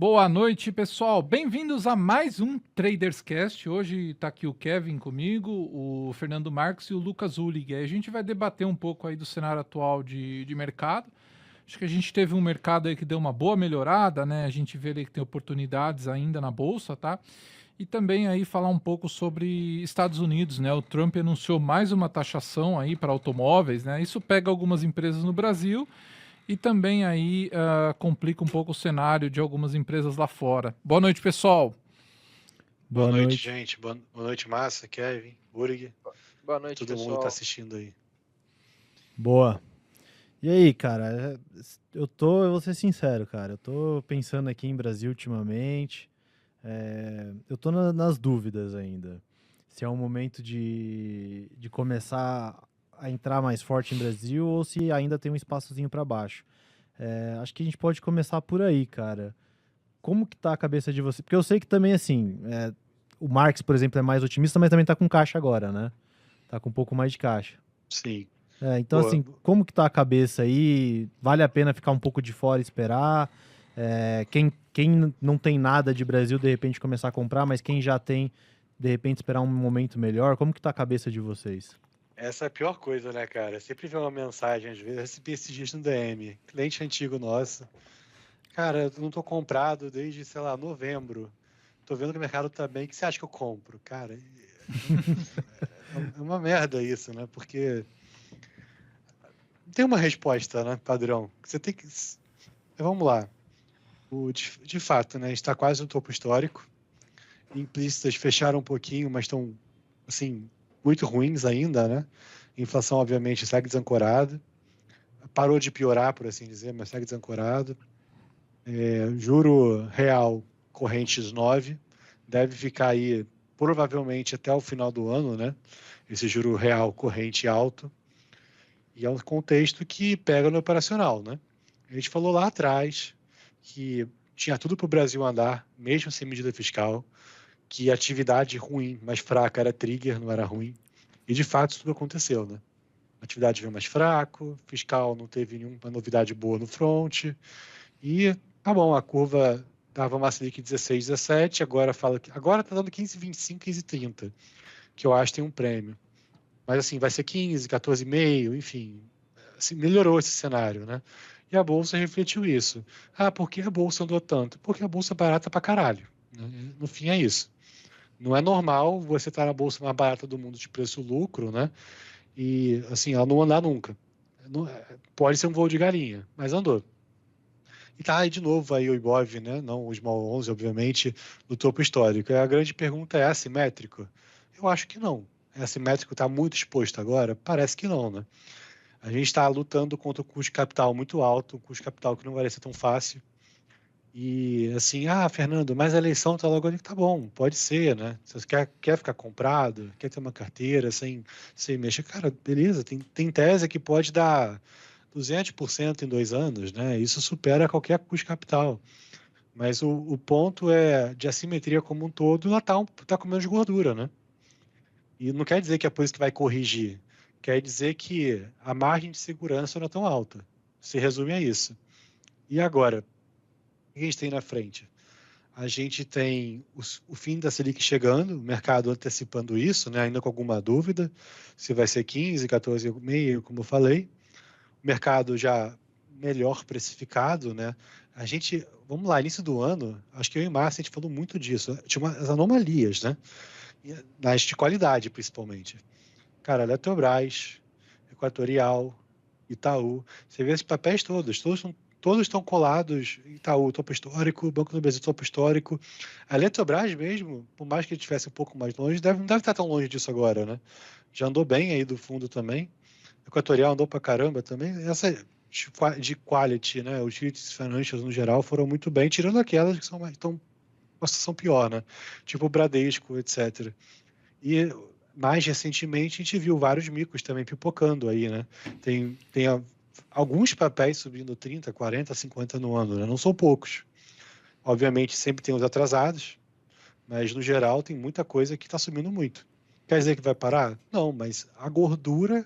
Boa noite, pessoal. Bem-vindos a mais um Traders Cast. Hoje está aqui o Kevin comigo, o Fernando Marques e o Lucas Ulig. A gente vai debater um pouco aí do cenário atual de mercado. Acho que a gente teve um mercado aí que deu uma boa melhorada, né? A gente vê ali que tem oportunidades ainda na bolsa, tá? E também aí falar um pouco sobre Estados Unidos, né? O Trump anunciou mais uma taxação aí para automóveis, né? Isso pega algumas empresas no Brasil e também aí complica um pouco o cenário de algumas empresas lá fora. Boa noite, pessoal. Boa Boa noite, noite. gente. Boa noite, Massa, Kevin, Burig, Boa noite, todo mundo que tá pessoal. assistindo aí. Boa. E aí, cara, eu vou ser sincero, cara, eu tô pensando aqui em Brasil ultimamente, eu tô nas dúvidas ainda, se é um momento de começar a entrar mais forte em Brasil ou se ainda tem um espaçozinho para baixo. Acho que a gente pode começar por aí, cara. Como que tá a cabeça de você? Porque eu sei que também, assim, o Marx, por exemplo, é mais otimista, mas também tá com caixa agora, né? Tá com um pouco mais de caixa. Sim. Então, Pô, assim, como que tá a cabeça aí? Vale a pena ficar um pouco de fora e esperar? Quem não tem nada de Brasil, de repente começar a comprar, mas quem já tem, de repente esperar um momento melhor? Como que tá a cabeça de vocês? essa é a pior coisa, né, cara? Sempre vê uma mensagem, às vezes, eu recebi esses dias no DM, cliente antigo nosso. Cara, eu não tô comprado desde, sei lá, novembro. Tô vendo que o mercado tá bem, o que você acha que eu compro? Cara, é uma merda isso, né? Porque não tem uma resposta, né, padrão. Você tem que... Vamos lá. De fato, né, a gente tá quase no topo histórico. Implícitas fecharam um pouquinho, mas estão, assim, muito ruins ainda, né? Inflação, obviamente, segue desancorada. Parou de piorar, por assim dizer, mas segue desancorado. Juro real correntes 9, deve ficar aí provavelmente até o final do ano, né? Esse juro real corrente alto. E é um contexto que pega no operacional, né? A gente falou lá atrás que tinha tudo para o Brasil andar, mesmo sem medida fiscal, que atividade ruim, mais fraca, era trigger, não era ruim. E, de fato, isso tudo aconteceu, né? A atividade veio mais fraco, fiscal não teve nenhuma novidade boa no front. E, tá bom, a curva dava uma Selic 16, 17, agora fala que agora tá dando 15,25, 15,30, que eu acho que tem um prêmio. Mas, assim, vai ser 15, 14,5, enfim. Assim, melhorou esse cenário, né? E a Bolsa refletiu isso. Ah, por que a Bolsa andou tanto? Porque a Bolsa é barata pra caralho. Né? No fim, é isso. Não é normal você estar na bolsa mais barata do mundo de preço-lucro, né? E, assim, ela não andar nunca. Pode ser um voo de galinha, mas andou. E tá aí de novo aí o Ibov, né? Não o Small 11, obviamente, no topo histórico. E a grande pergunta é assimétrico? Eu acho que não. É assimétrico, está muito exposto agora? Parece que não, né? A gente está lutando contra o custo de capital muito alto, um custo de capital que não vai ser tão fácil. E assim, Fernando, mas a eleição tá logo ali, tá bom, pode ser, né? Você quer ficar comprado, quer ter uma carteira sem mexer, cara, beleza, tem tese que pode dar 200% em 2 anos, né? Isso supera qualquer custo de capital. Mas o ponto é de assimetria como um todo, ela tá com menos gordura, né? E não quer dizer que é por isso que vai corrigir. Quer dizer que a margem de segurança não é tão alta. Se resume a isso. E agora, o que a gente tem na frente? A gente tem o fim da Selic chegando, o mercado antecipando isso, né, ainda com alguma dúvida, se vai ser 15, 14,5, como eu falei. O mercado já melhor precificado, né? Vamos lá, início do ano, acho que eu e o Márcio, a gente falou muito disso. Tinha umas anomalias, né? Nas de qualidade, principalmente. Cara, Eletrobras, Equatorial, Itaú, você vê esses papéis todos estão colados, Itaú, topo histórico, Banco do Brasil, topo histórico. A Eletrobras mesmo, por mais que ele estivesse um pouco mais longe, não deve estar tão longe disso agora, né? Já andou bem aí do fundo também. Equatorial andou pra caramba também. Essa de quality, né? Os utilities financials no geral foram muito bem, tirando aquelas que estão uma situação pior, né? Tipo o Bradesco, etc. E mais recentemente a gente viu vários micos também pipocando aí, né? Tem alguns papéis subindo 30, 40, 50 no ano, né? Não são poucos. Obviamente sempre tem os atrasados, mas no geral tem muita coisa que está subindo muito. Quer dizer que vai parar? Não, mas a gordura,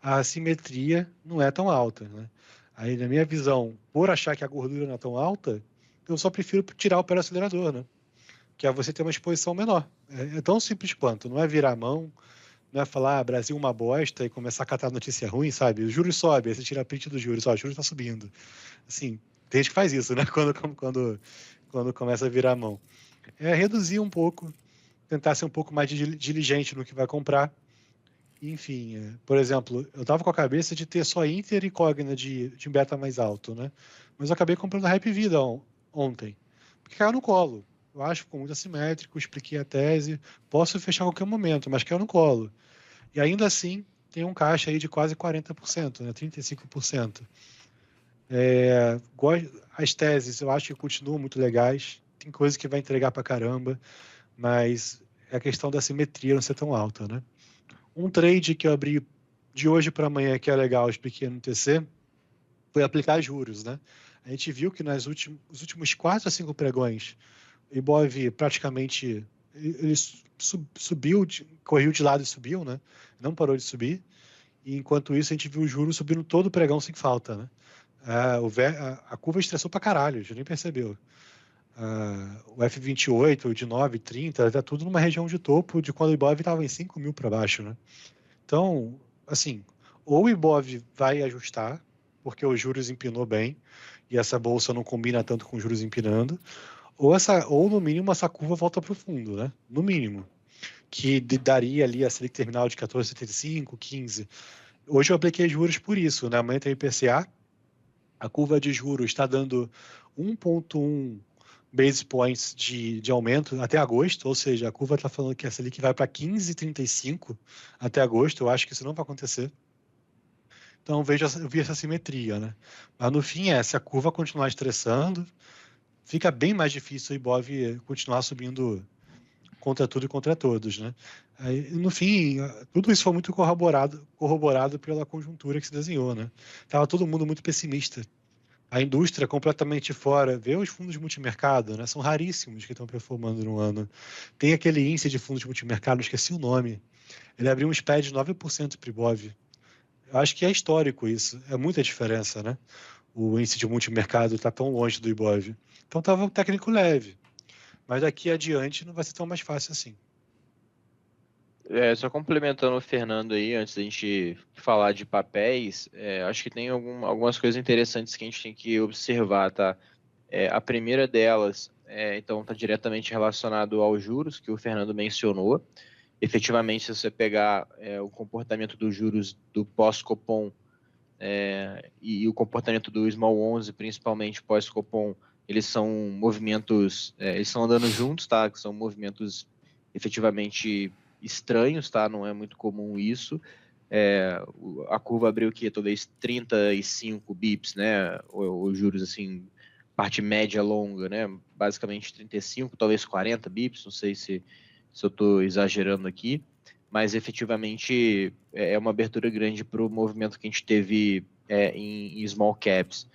a assimetria não é tão alta, né? Aí, na minha visão, por achar que a gordura não é tão alta, eu só prefiro tirar o pé do acelerador, né? Que é você ter uma exposição menor. É tão simples quanto, não é virar a mão, não é falar Brasil uma bosta e começar a catar notícia ruim, sabe? Os juros sobem, aí você tira a print dos juros, ó, os juros tá subindo. Assim, tem gente que faz isso, né? Quando começa a virar a mão. É reduzir um pouco, tentar ser um pouco mais diligente no que vai comprar. Enfim, por exemplo, eu tava com a cabeça de ter só Inter e Cogna de beta mais alto, né? Mas eu acabei comprando a Hype Vida ontem, porque caiu no colo. Eu acho que ficou muito assimétrico, expliquei a tese, posso fechar a qualquer momento, mas caiu no colo. E ainda assim, tem um caixa aí de quase 40%, né? 35%. As teses eu acho que continuam muito legais, tem coisas que vai entregar pra caramba, mas é a questão da simetria não ser tão alta, né? Um trade que eu abri de hoje para amanhã, que é legal, eu expliquei no TC, foi aplicar juros, né? A gente viu que nos últimos 4 a 5 pregões, o Ibov praticamente ele subiu, corriu de lado e subiu, né? Não parou de subir. E enquanto isso, a gente viu o juros subindo todo o pregão sem falta, né? A curva estressou pra caralho, já nem percebeu. O F28, o de 9, 30, tá tudo numa região de topo de quando o Ibov estava em 5 mil para baixo, né? Então, assim, ou o Ibov vai ajustar, porque os juros empinou bem, e essa bolsa não combina tanto com os juros empinando, ou no mínimo essa curva volta para o fundo, né? No mínimo. Que daria ali a Selic terminal de 14,75, 15. Hoje eu apliquei juros por isso, né? Amanhã tem IPCA, a curva de juros está dando 1,1 base points de aumento até agosto, ou seja, a curva está falando que a Selic vai para 15,35 até agosto. Eu acho que isso não vai acontecer. Então eu vi essa simetria, né? Mas no fim se a curva continuar estressando, fica bem mais difícil o Ibov continuar subindo contra tudo e contra todos, né? Aí, no fim, tudo isso foi muito corroborado pela conjuntura que se desenhou, né? Tava todo mundo muito pessimista. A indústria completamente fora. Vê os fundos de multimercado, né? São raríssimos que estão performando no ano. Tem aquele índice de fundos de multimercado, esqueci o nome. Ele abriu um spread de 9% para o Ibov. Eu acho que é histórico isso. É muita diferença, né? O índice de multimercado está tão longe do Ibov. Então estava um técnico leve. Mas daqui adiante não vai ser tão mais fácil assim. Só complementando o Fernando aí, antes da gente falar de papéis, acho que tem algumas coisas interessantes que a gente tem que observar, tá? A primeira delas, então, está diretamente relacionado aos juros, que o Fernando mencionou. Efetivamente, se você pegar o comportamento dos juros do pós-Copom e o comportamento do Small 11, principalmente pós-Copom, eles são movimentos, eles estão andando juntos, tá? Que são movimentos efetivamente estranhos, tá? Não é muito comum isso. A curva abriu aqui talvez 35 bips, né? Os juros assim, parte média longa, né? Basicamente 35, talvez 40 bips, não sei se eu estou exagerando aqui, mas efetivamente é uma abertura grande para o movimento que a gente teve em small caps.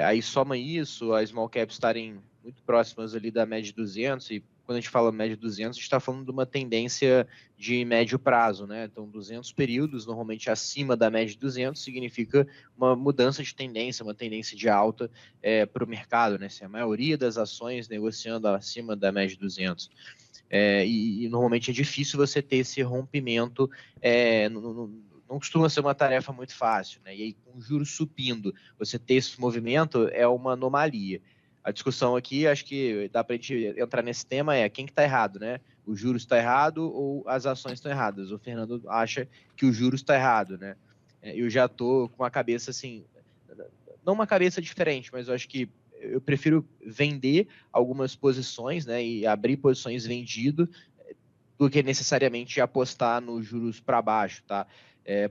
Aí soma isso, as small caps estarem muito próximas ali da média de 200, e quando a gente fala média de 200, a gente está falando de uma tendência de médio prazo, né? Então, 200 períodos, normalmente acima da média de 200, significa uma mudança de tendência, uma tendência de alta para o mercado, né? Se a maioria das ações negociando acima da média de 200. E normalmente é difícil você ter esse rompimento, não costuma ser uma tarefa muito fácil, né? E aí, com juros subindo, você ter esse movimento é uma anomalia. A discussão aqui, acho que dá para a gente entrar nesse tema, quem que está errado, né? O juros está errado ou as ações estão erradas? O Fernando acha que o juros está errado, né? Eu já estou com a cabeça assim, não uma cabeça diferente, mas eu acho que eu prefiro vender algumas posições, né? E abrir posições vendido do que necessariamente apostar nos juros para baixo, tá?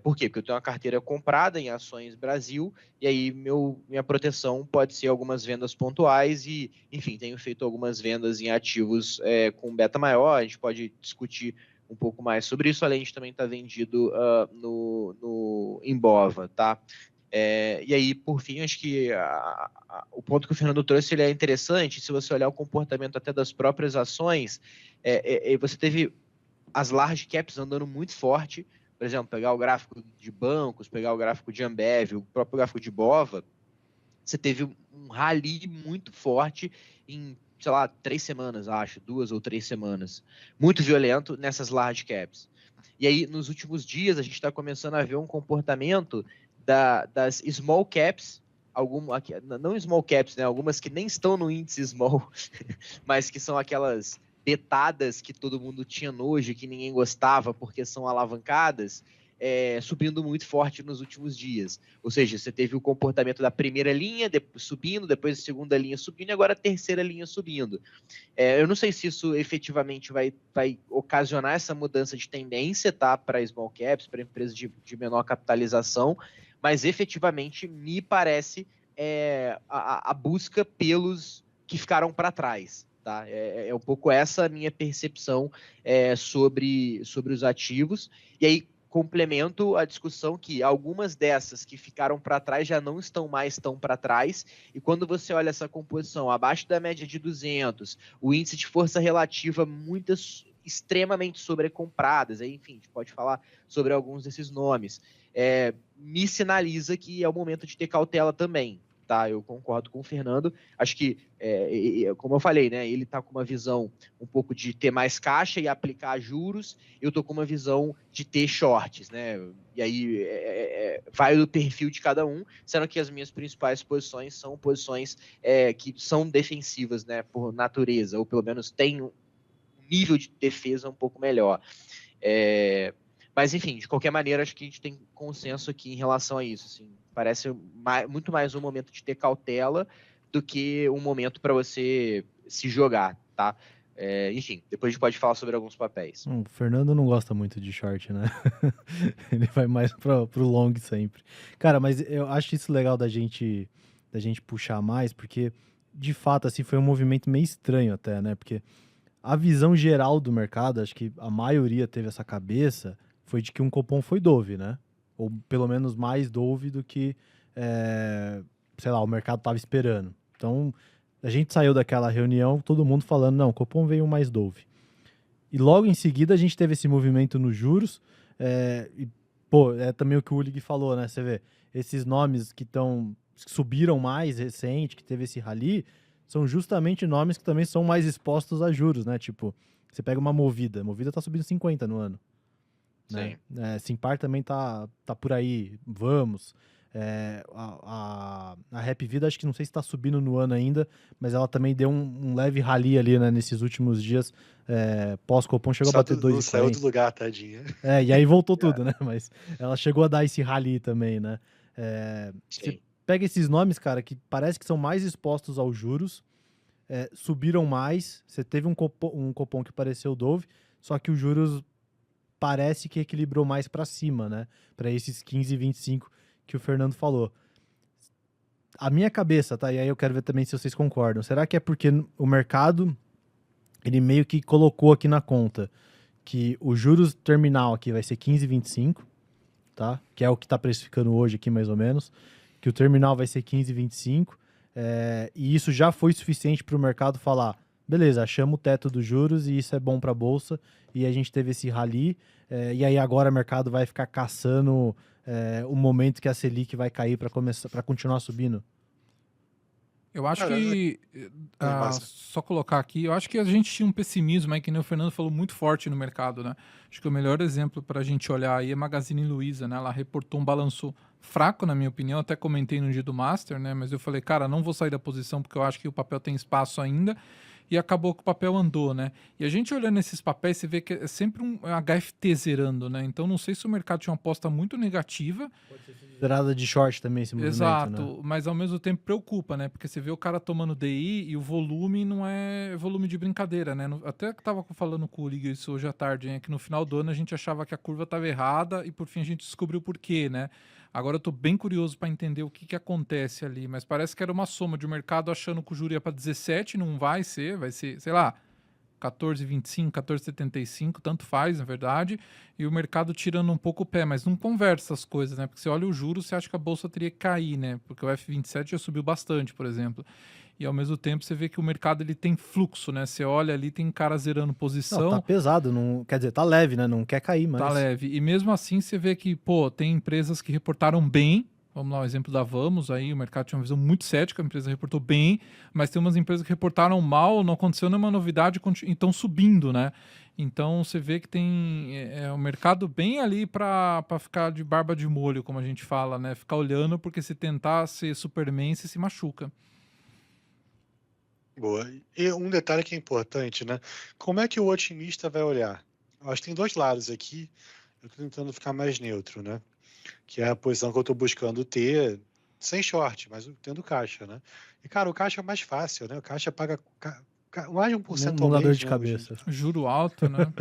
Por quê? Porque eu tenho uma carteira comprada em ações Brasil, e aí minha proteção pode ser algumas vendas pontuais e, enfim, tenho feito algumas vendas em ativos com beta maior, a gente pode discutir um pouco mais sobre isso, além de também estar vendido no Embova, tá? E aí, por fim, acho que o ponto que o Fernando trouxe ele é interessante. Se você olhar o comportamento até das próprias ações, você teve as large caps andando muito forte. Por exemplo, pegar o gráfico de bancos, pegar o gráfico de Ambev, o próprio gráfico de Bova, você teve um rally muito forte em, sei lá, 3 semanas, acho, 2 ou 3 semanas. Muito violento nessas large caps. E aí, nos últimos dias, a gente está começando a ver um comportamento das small caps, não small caps, né? Algumas que nem estão no índice small, mas que são aquelas betadas que todo mundo tinha nojo, que ninguém gostava porque são alavancadas, subindo muito forte nos últimos dias. Ou seja, você teve o comportamento da primeira linha subindo, depois a segunda linha subindo e agora a terceira linha subindo. Eu não sei se isso efetivamente vai ocasionar essa mudança de tendência, tá, para small caps, para empresas de menor capitalização, mas efetivamente me parece a busca pelos que ficaram para trás. Tá? É um pouco essa a minha percepção sobre os ativos. E aí, complemento a discussão que algumas dessas que ficaram para trás já não estão mais tão para trás, e quando você olha essa composição abaixo da média de 200, o índice de força relativa muitas extremamente sobrecompradas, aí, enfim, a gente pode falar sobre alguns desses nomes, me sinaliza que é o momento de ter cautela também. Tá, eu concordo com o Fernando. Acho que, como eu falei, né, ele está com uma visão um pouco de ter mais caixa e aplicar juros. Eu estou com uma visão de ter shorts, né? E aí vai do perfil de cada um, sendo que as minhas principais posições são posições que são defensivas, né, por natureza, ou pelo menos tem um nível de defesa um pouco melhor. Mas, enfim, de qualquer maneira, acho que a gente tem consenso aqui em relação a isso. Assim, parece muito mais um momento de ter cautela do que um momento para você se jogar, tá? Enfim, depois a gente pode falar sobre alguns papéis. O Fernando não gosta muito de short, né? Ele vai mais pro long sempre. Cara, mas eu acho isso legal da gente puxar mais, porque, de fato, assim, foi um movimento meio estranho até, né? Porque a visão geral do mercado, acho que a maioria teve essa cabeça, foi de que um cupom foi Dove, né? Ou pelo menos mais Dove do que, sei lá, o mercado estava esperando. Então, a gente saiu daquela reunião, todo mundo falando, não, o cupom veio mais Dove. E logo em seguida a gente teve esse movimento nos juros, e, pô, é também o que o Ulig falou, né? Você vê, esses nomes que subiram mais recente, que teve esse rally, são justamente nomes que também são mais expostos a juros, né? Tipo, você pega uma Movida tá subindo 50 no ano. Né? Simpar também tá por aí, vamos. A Rap Vida, acho que não sei se tá subindo no ano ainda, mas ela também deu um leve rally ali, né, nesses últimos dias. Pós-Copom chegou a bater 2,40. Saiu do lugar, tadinha. E aí voltou tudo, né? Mas ela chegou a dar esse rally também, né? Você pega esses nomes, cara, que parece que são mais expostos aos juros, subiram mais. Você teve um Copom que pareceu Dove, só que os juros parece que equilibrou mais para cima, né? Para esses 15 e 25 que o Fernando falou. A minha cabeça, tá? E aí eu quero ver também se vocês concordam. Será que é porque o mercado, ele meio que colocou aqui na conta que o juros terminal aqui vai ser 15,25, tá? Que é o que está precificando hoje aqui, mais ou menos. Que o terminal vai ser 15,25. E isso já foi suficiente para o mercado falar, beleza, achamos o teto dos juros e isso é bom para a Bolsa. E a gente teve esse rally. E aí agora o mercado vai ficar caçando o momento que a Selic vai cair para continuar subindo. Eu acho que, só colocar aqui, eu acho que a gente tinha um pessimismo aí, que nem o Fernando falou, muito forte no mercado, né? Acho que o melhor exemplo para a gente olhar aí é Magazine Luiza, né? Ela reportou um balanço fraco, na minha opinião, até comentei no dia do Master, né? Mas eu falei, cara, não vou sair da posição porque eu acho que o papel tem espaço ainda. E acabou que o papel andou, né? E a gente olhando esses papéis, você vê que é sempre um HFT zerando, né? Então não sei se o mercado tinha uma aposta muito negativa. Pode ser zerada de short também esse movimento, exato, né? Mas ao mesmo tempo preocupa, né? Porque você vê o cara tomando DI e o volume não é volume de brincadeira, né? Até que tava falando com o Liga isso hoje à tarde, hein? Que no final do ano a gente achava que a curva estava errada e por fim a gente descobriu por quê, né? Agora eu tô bem curioso para entender o que acontece ali, mas parece que era uma soma de um mercado achando que o juro ia para 17, não vai ser, sei lá, 14,25, 14,75, tanto faz, na verdade, e o mercado tirando um pouco o pé, mas não conversa as coisas, né? Porque você olha o juro, você acha que a bolsa teria que cair, né? Porque o F27 já subiu bastante, por exemplo. E ao mesmo tempo você vê que o mercado ele tem fluxo, né? Você olha ali, tem cara zerando posição. Não, tá pesado, não, quer dizer, tá leve, né? Não quer cair mais. Tá leve. E mesmo assim você vê que, pô, tem empresas que reportaram bem, Vamos lá, o exemplo da Vamos aí, o mercado tinha uma visão muito cética, a empresa reportou bem, mas tem umas empresas que reportaram mal, não aconteceu nenhuma novidade e estão subindo, né? Então você vê que tem o mercado bem ali para ficar de barba de molho, como a gente fala, né? Ficar olhando, porque se tentar ser Superman, você se machuca. Boa. E um detalhe que é importante, né? Como é que o otimista vai olhar? Eu acho que tem dois lados aqui. Eu estou tentando ficar mais neutro, né? Que é a posição que eu estou buscando ter sem short, mas tendo caixa, né? E, cara, o caixa é mais fácil, né? O caixa paga mais de 1% ao Não dá dor mês, de né? cabeça. Juro alto, né?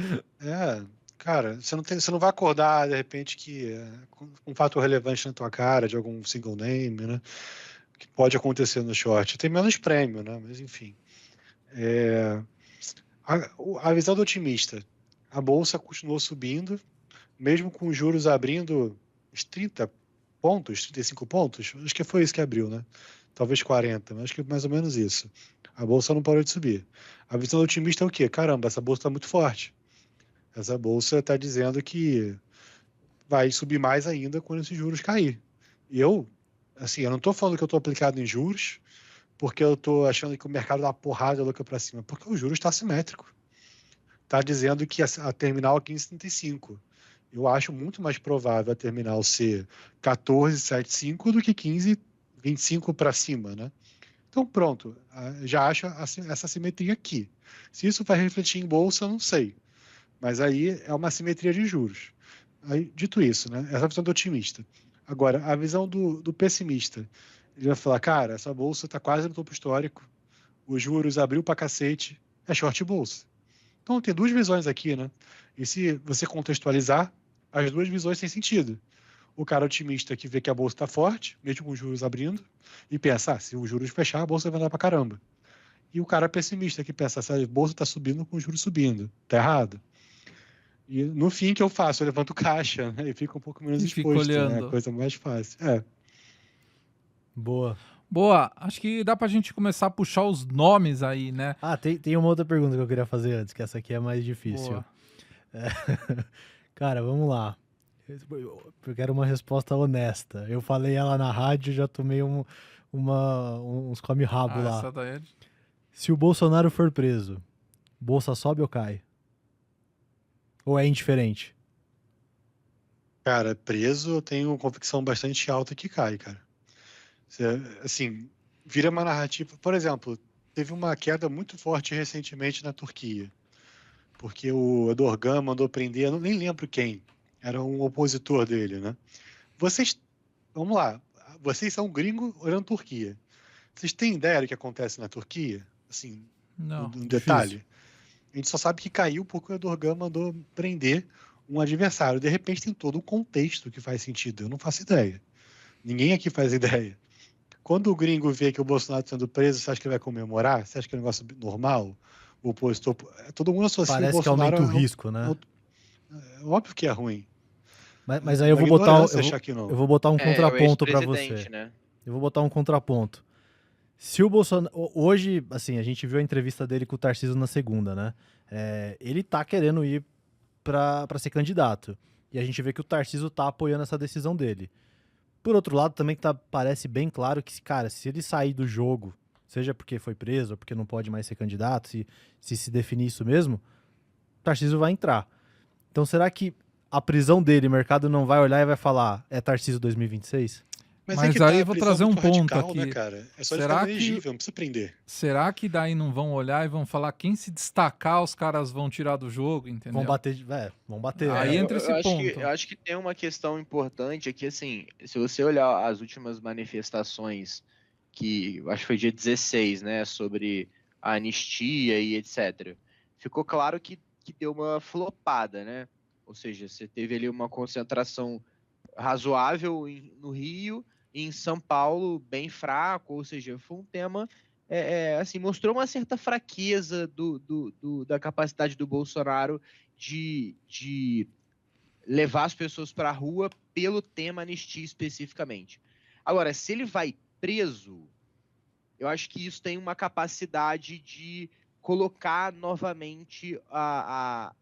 Cara, você não vai acordar, de repente, com um fator relevante na tua cara, de algum single name, né? Que pode acontecer no short. Tem menos prêmio, né? Mas, enfim. A visão do otimista. A bolsa continuou subindo, mesmo com os juros abrindo uns 30 pontos, 35 pontos. Acho que foi isso que abriu, né? Talvez 40, mas acho que mais ou menos isso. A bolsa não parou de subir. A visão do otimista é o quê? Caramba, essa bolsa está muito forte. Essa bolsa está dizendo que vai subir mais ainda quando esses juros cair. E eu não estou falando que eu estou aplicado em juros, porque eu estou achando que o mercado dá uma porrada louca para cima, porque o juros está assimétrico. Está dizendo que a terminal é 15,75. Eu acho muito mais provável a terminal ser 14,75 do que 15,25 para cima, né? Então, pronto, já acho essa simetria aqui. Se isso vai refletir em bolsa, eu não sei. Mas aí é uma simetria de juros. Aí, dito isso, né? Essa é a visão do otimista. Agora, a visão do pessimista. Ele vai falar, cara, essa bolsa está quase no topo histórico, os juros abriu para cacete, é short bolsa. Então, tem duas visões aqui, né? E se você contextualizar, as duas visões têm sentido. O cara otimista que vê que a bolsa está forte, mesmo com os juros abrindo, e pensa, se os juros fechar, a bolsa vai andar para caramba. E o cara pessimista que pensa, se a bolsa está subindo com os juros subindo. Tá errado. E no fim, o que eu faço? Eu levanto caixa, né? E fico um pouco menos E fica exposto, né? olhando. A coisa mais fácil. Boa. Boa, acho que dá pra gente começar a puxar os nomes aí, né? Ah, tem uma outra pergunta que eu queria fazer antes, que essa aqui é mais difícil. Cara, vamos lá. Eu quero uma resposta honesta. Eu falei ela na rádio, já tomei uns come-rabo lá. Essa daí é... Se o Bolsonaro for preso, bolsa sobe ou cai? Ou é indiferente? Cara, preso eu tenho convicção bastante alta que cai, cara. Assim, vira uma narrativa. Por exemplo, teve uma queda muito forte recentemente na Turquia, porque o Erdogan mandou prender, eu nem lembro quem, era um opositor dele, né? Vamos lá, vocês são gringos olhando Turquia. Vocês têm ideia do que acontece na Turquia? Assim, Não, um detalhe. A gente só sabe que caiu porque o Erdogan mandou prender um adversário. De repente tem todo um contexto que faz sentido. Eu não faço ideia. Ninguém aqui faz ideia. Quando o gringo vê que o Bolsonaro está sendo preso, você acha que ele vai comemorar? Você acha que é um negócio normal? O opositor... Todo mundo associa o Parece que Bolsonaro... aumenta o risco, né? É óbvio que é ruim. Mas aí eu vou botar, eu vou botar um contraponto para você. Né? Eu vou botar um contraponto. Se o Bolsonaro... Hoje, assim, a gente viu a entrevista dele com o Tarcísio na segunda, né? Ele tá querendo ir para ser candidato. E a gente vê que o Tarcísio tá apoiando essa decisão dele. Por outro lado, também parece bem claro que, cara, se ele sair do jogo, seja porque foi preso ou porque não pode mais ser candidato, se definir isso mesmo, o Tarcísio vai entrar. Então, será que a prisão dele, o mercado não vai olhar e vai falar, é Tarcísio 2026? Mas aí tá, eu vou trazer um ponto radical, aqui. Né, cara? É só ele ficar elegível, não precisa prender. Será que daí não vão olhar e vão falar quem se destacar, os caras vão tirar do jogo, entendeu? Vão bater. Aí entra esse ponto. Eu acho que tem uma questão importante aqui, assim, se você olhar as últimas manifestações, que acho que foi dia 16, né, sobre a anistia e etc., ficou claro que deu uma flopada, né? Ou seja, você teve ali uma concentração razoável no Rio, e em São Paulo bem fraco, ou seja, foi um tema assim, mostrou uma certa fraqueza da capacidade do Bolsonaro de levar as pessoas para a rua pelo tema anistia especificamente. Agora, se ele vai preso, eu acho que isso tem uma capacidade de colocar novamente a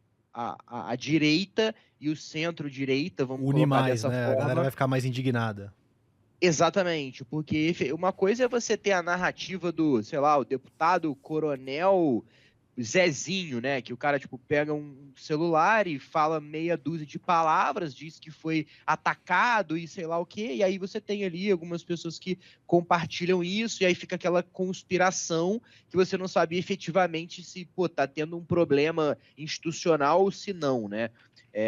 direita e o centro-direita, vamos colocar dessa forma. A galera vai ficar mais indignada. Exatamente, porque uma coisa é você ter a narrativa do, sei lá, o deputado coronel Zezinho, né? Que o cara, tipo, pega um celular e fala meia dúzia de palavras, diz que foi atacado e sei lá o quê, e aí você tem ali algumas pessoas que compartilham isso, e aí fica aquela conspiração que você não sabe efetivamente se, pô, tá tendo um problema institucional ou se não, né?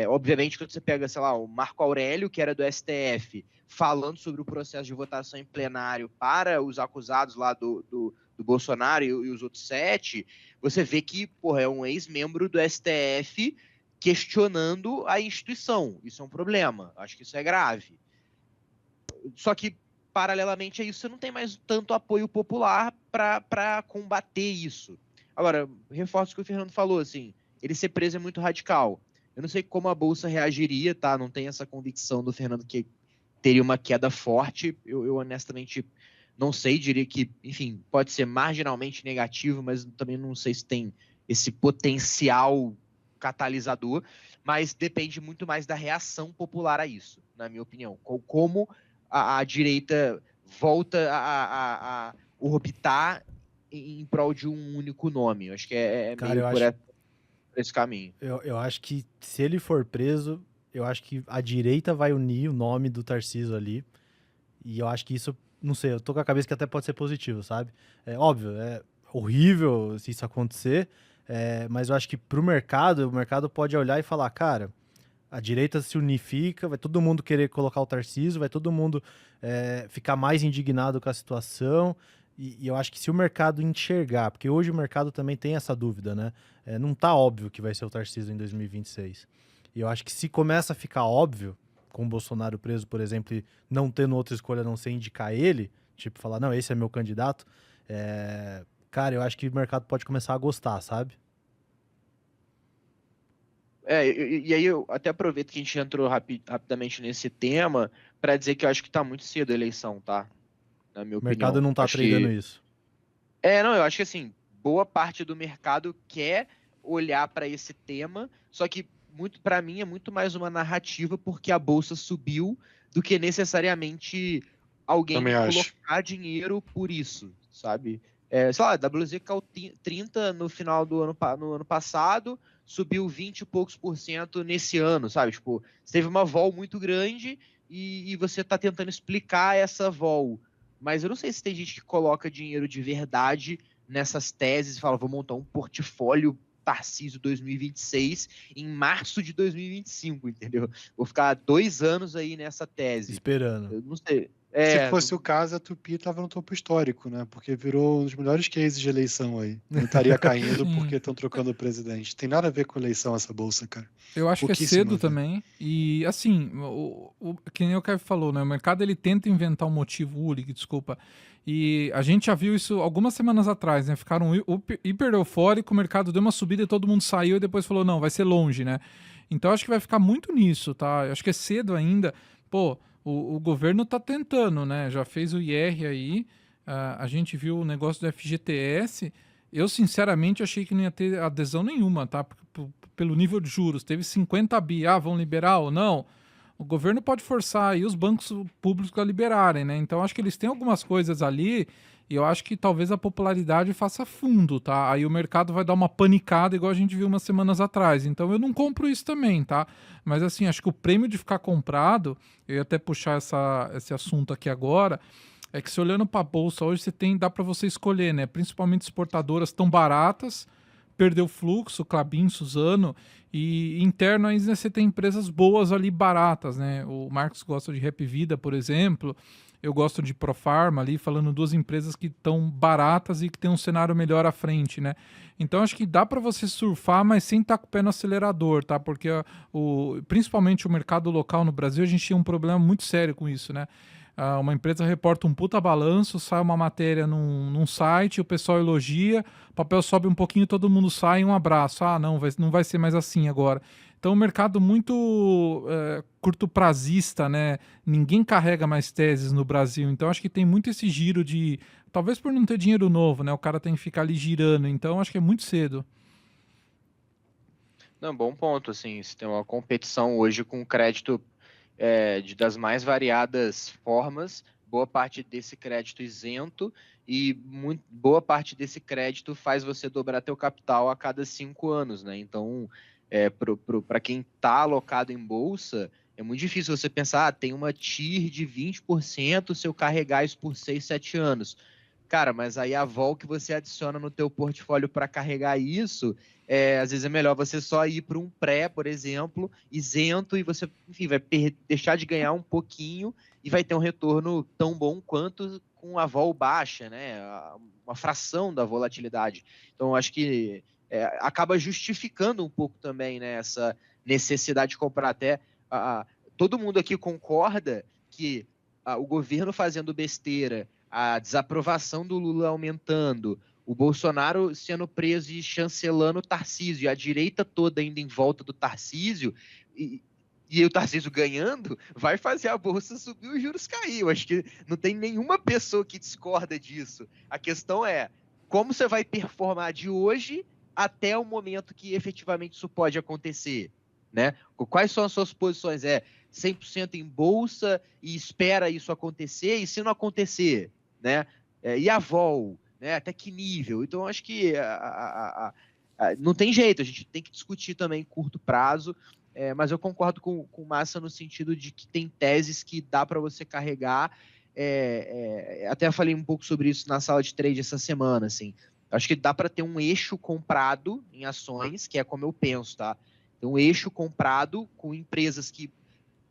Obviamente, quando você pega, sei lá, o Marco Aurélio, que era do STF, falando sobre o processo de votação em plenário para os acusados lá do Bolsonaro e os outros 7, você vê que, porra, é um ex-membro do STF questionando a instituição. Isso é um problema. Acho que isso é grave. Só que, paralelamente a isso, você não tem mais tanto apoio popular para combater isso. Agora, reforço o que o Fernando falou, assim, ele ser preso é muito radical. Eu não sei como a Bolsa reagiria, tá? Não tenho essa convicção do Fernando que teria uma queda forte. Eu honestamente não sei, diria que, enfim, pode ser marginalmente negativo, mas também não sei se tem esse potencial catalisador, mas depende muito mais da reação popular a isso, na minha opinião. Como a direita volta a orbitar em prol de um único nome. Eu acho que é Cara, meio por esse caminho. Eu acho que se ele for preso, eu acho que a direita vai unir o nome do Tarcísio ali. E eu acho que isso, não sei, eu tô com a cabeça que até pode ser positivo, sabe? É óbvio, é horrível se isso acontecer, mas eu acho que pro mercado, o mercado pode olhar e falar, cara, a direita se unifica, vai todo mundo querer colocar o Tarcísio, vai todo mundo ficar mais indignado com a situação. E eu acho que se o mercado enxergar, porque hoje o mercado também tem essa dúvida, né? Não tá óbvio que vai ser o Tarcísio em 2026. E eu acho que se começa a ficar óbvio, com o Bolsonaro preso, por exemplo, e não tendo outra escolha a não ser indicar ele, tipo, falar, não, esse é meu candidato, cara, eu acho que o mercado pode começar a gostar, sabe? E aí eu até aproveito que a gente entrou rapidamente nesse tema para dizer que eu acho que tá muito cedo a eleição, tá? Na minha O mercado opinião. não tá Acho tradando que isso. não, eu acho que assim, boa parte do mercado quer olhar para esse tema, só que muito para mim é muito mais uma narrativa porque a bolsa subiu do que necessariamente alguém Também acho. colocar dinheiro por isso, sabe? Sei lá, a WZ caiu 30 no final do no ano passado, subiu 20 e poucos por cento nesse ano, sabe? Tipo, você teve uma vol muito grande e você está tentando explicar essa vol. Mas eu não sei se tem gente que coloca dinheiro de verdade nessas teses e fala, vou montar um portfólio Tarcísio 2026 em março de 2025, entendeu? Vou ficar 2 anos aí nessa tese. Esperando. Eu não sei. Se fosse o caso, a Tupi estava no topo histórico, né? Porque virou um dos melhores cases de eleição aí. Não estaria caindo porque estão trocando o presidente. Tem nada a ver com eleição essa bolsa, cara. Eu acho que é Pouquíssimo a cedo ver. também. E assim, que nem o Kevin falou, né? O mercado ele tenta inventar um motivo, Ulig, desculpa. E a gente já viu isso algumas semanas atrás, né? Ficaram hiper eufóricos, o mercado deu uma subida e todo mundo saiu e depois falou, não, vai ser longe, né? Então acho que vai ficar muito nisso, tá? Eu acho que é cedo ainda. Pô, o governo tá tentando, né? Já fez o IR aí, a gente viu o negócio do FGTS. Eu, sinceramente, achei que não ia ter adesão nenhuma, tá? Pelo nível de juros. Teve 50 bi, vão liberar ou não? O governo pode forçar aí os bancos públicos a liberarem, né? Então, acho que eles têm algumas coisas ali e eu acho que talvez a popularidade faça fundo, tá? Aí o mercado vai dar uma panicada igual a gente viu umas semanas atrás. Então, eu não compro isso também, tá? Mas, assim, acho que o prêmio de ficar comprado, eu ia até puxar esse assunto aqui agora, é que se olhando para a bolsa hoje, dá para você escolher, né? Principalmente exportadoras tão baratas, perdeu fluxo, Klabin, Suzano, e interno ainda você tem empresas boas ali, baratas, né? O Marcos gosta de Rap Vida, por exemplo, eu gosto de Profarma ali, falando duas empresas que estão baratas e que tem um cenário melhor à frente, né? Então acho que dá para você surfar, mas sem estar com o pé no acelerador, tá? Porque principalmente o mercado local no Brasil, a gente tinha um problema muito sério com isso, né? Uma empresa reporta um puta balanço, sai uma matéria num site, o pessoal elogia, o papel sobe um pouquinho, todo mundo sai, um abraço. Não vai ser mais assim agora. Então, o mercado muito curto-prazista, né? Ninguém carrega mais teses no Brasil. Então, acho que tem muito esse giro de... Talvez por não ter dinheiro novo, né? O cara tem que ficar ali girando. Então, acho que é muito cedo. Não, bom ponto, assim, se tem uma competição hoje com crédito das mais variadas formas, boa parte desse crédito isento e boa parte desse crédito faz você dobrar teu capital a cada 5 anos, né? Então, para quem está alocado em bolsa, é muito difícil você pensar, tem uma TIR de 20% se eu carregar isso por 6, 7 anos. Cara, mas aí a vol que você adiciona no teu portfólio para carregar isso, às vezes é melhor você só ir para um pré, por exemplo, isento, e você, enfim, vai deixar de ganhar um pouquinho e vai ter um retorno tão bom quanto com a vol baixa, né? Uma fração da volatilidade. Então, eu acho que acaba justificando um pouco também, né, essa necessidade de comprar. Até todo mundo aqui concorda que o governo fazendo besteira, a desaprovação do Lula aumentando, o Bolsonaro sendo preso e chancelando o Tarcísio, e a direita toda ainda em volta do Tarcísio, e o Tarcísio ganhando, vai fazer a Bolsa subir e os juros cair. Eu acho que não tem nenhuma pessoa que discorda disso. A questão é como você vai performar de hoje até o momento que efetivamente isso pode acontecer, né? Quais são as suas posições? 100% em Bolsa e espera isso acontecer, e se não acontecer, né? E a vol, né? Até que nível? Então, acho que não tem jeito, a gente tem que discutir também em curto prazo, mas eu concordo com o Massa no sentido de que tem teses que dá para você carregar. Até falei um pouco sobre isso na sala de trade essa semana, assim. Acho que dá para ter um eixo comprado em ações, que é como eu penso, tá? Tem um eixo comprado com empresas que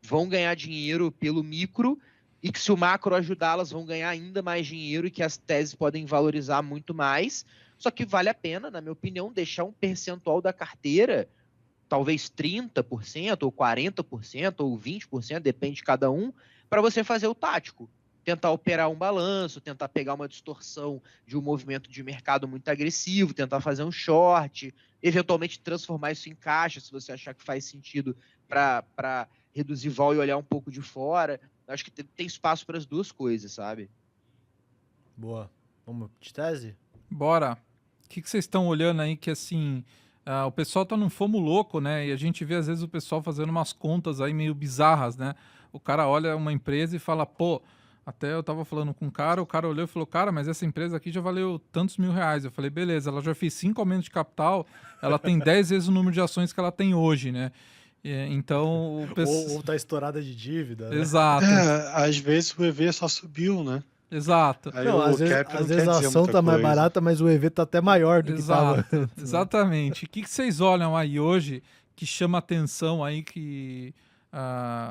vão ganhar dinheiro pelo micro e que, se o macro ajudá-las, vão ganhar ainda mais dinheiro e que as teses podem valorizar muito mais. Só que vale a pena, na minha opinião, deixar um percentual da carteira, talvez 30%, ou 40%, ou 20%, depende de cada um, para você fazer o tático. Tentar operar um balanço, tentar pegar uma distorção de um movimento de mercado muito agressivo, tentar fazer um short, eventualmente transformar isso em caixa, se você achar que faz sentido para reduzir vol e olhar um pouco de fora. Acho que tem espaço para as duas coisas, sabe? Boa. Vamos de tese? Bora. O que vocês estão olhando aí que, assim, o pessoal tá num fomo louco, né? E a gente vê, às vezes, o pessoal fazendo umas contas aí meio bizarras, né? O cara olha uma empresa e fala, pô, até eu tava falando com um cara, o cara olhou e falou, cara, mas essa empresa aqui já valeu tantos mil reais. Eu falei, beleza, ela já fez 5 aumentos de capital, ela tem 10 vezes o número de ações que ela tem hoje, né? Então, ou tá estourada de dívida, né? Exato, Às vezes o EV só subiu, né? exato. Aí Não, o às cap não vezes quer a dizer ação muita tá mais coisa. barata, mas o EV tá até maior do que tava. Exato, exatamente. O que vocês olham aí hoje que chama atenção aí que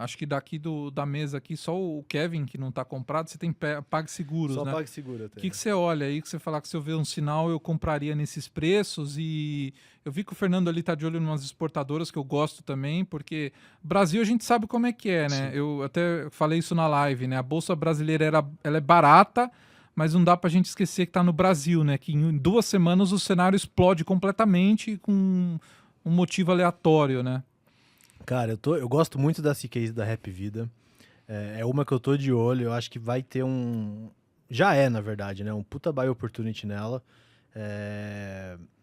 acho que daqui da mesa aqui só o Kevin que não tá comprado, você tem PagSeguros, Só né? PagSeguro até. O que você olha aí que você falar que se eu ver um sinal eu compraria nesses preços? E eu vi que o Fernando ali tá de olho em umas exportadoras que eu gosto também, porque Brasil a gente sabe como é que é, né? Sim. Eu até falei isso na live, né? A Bolsa Brasileira ela é barata, mas não dá pra gente esquecer que tá no Brasil, né? Que em 2 semanas o cenário explode completamente com um motivo aleatório, né? Cara, eu gosto muito dessa case da Rap Vida. É uma que eu tô de olho, eu acho que vai ter um... Já na verdade, né? Um puta buy opportunity nela.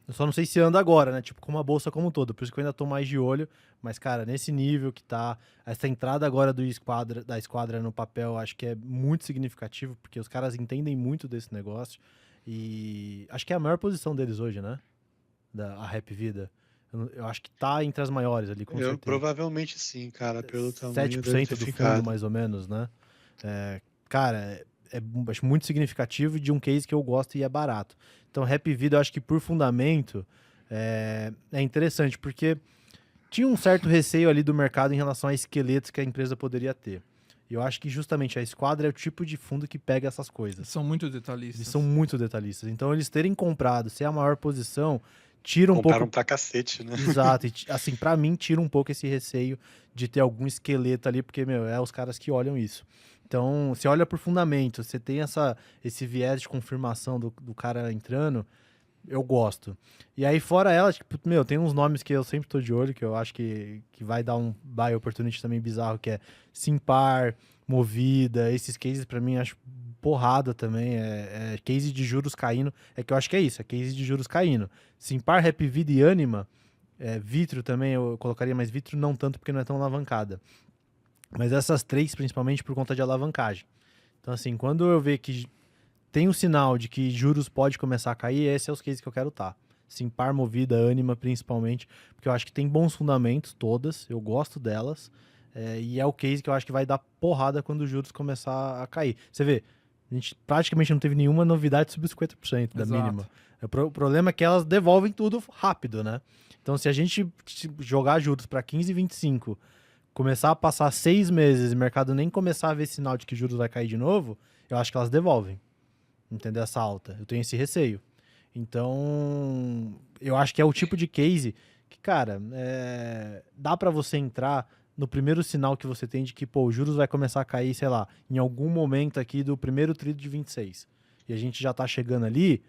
Eu só não sei se anda agora, né? Tipo, como a bolsa como um todo. Por isso que eu ainda tô mais de olho. Mas, cara, nesse nível que tá... Essa entrada agora da Esquadra no papel, acho que é muito significativo, porque os caras entendem muito desse negócio. E acho que é a maior posição deles hoje, né? A Rap Vida. Eu acho que tá entre as maiores ali, com certeza. Provavelmente sim, cara, pelo tamanho 7% deve ter do ficado. fundo, mais ou menos, né? Cara, acho muito significativo de um case que eu gosto e é barato. Então, Rap Vida, eu acho que por fundamento é interessante, porque tinha um certo receio ali do mercado em relação a esqueletos que a empresa poderia ter. E eu acho que justamente a Esquadra é o tipo de fundo que pega essas coisas. São muito detalhistas. Eles são muito detalhistas. Então, eles terem comprado, ser a maior posição, tira um Compraram pouco... pra cacete, né? Exato. E, assim, pra mim, tira um pouco esse receio de ter algum esqueleto ali, porque, meu, os caras que olham isso. Então, você olha por fundamento, você tem esse viés de confirmação do cara entrando, eu gosto. E aí, fora ela, tipo, meu, tem uns nomes que eu sempre tô de olho, que eu acho que vai dar um buy opportunity também bizarro, que é Simpar, Movida, esses cases pra mim acho porrada também, case de juros caindo, que eu acho que é isso, é case de juros caindo. Simpar, Rap Vida e Anima, Vitro também, eu colocaria, mas Vitro não tanto porque não é tão alavancada. Mas essas três, principalmente por conta de alavancagem. Então, assim, quando eu ver que tem um sinal de que juros pode começar a cair, esse é os cases que eu quero estar. Simpar, Movida, Anima, principalmente, porque eu acho que tem bons fundamentos, todas, eu gosto delas, e é o case que eu acho que vai dar porrada quando os juros começar a cair. Você vê, a gente praticamente não teve nenhuma novidade sobre os 50% da Exato. mínima. O problema é que elas devolvem tudo rápido, né? Então, se a gente jogar juros para 15, 25, começar a passar 6 meses e o mercado nem começar a ver sinal de que juros vai cair de novo, eu acho que elas devolvem. Entendeu? Essa alta. Eu tenho esse receio. Então, eu acho que é o tipo de case que, cara, dá para você entrar no primeiro sinal que você tem de que, pô, os juros vai começar a cair, sei lá, em algum momento aqui do primeiro trimestre de 26. E a gente já tá chegando ali,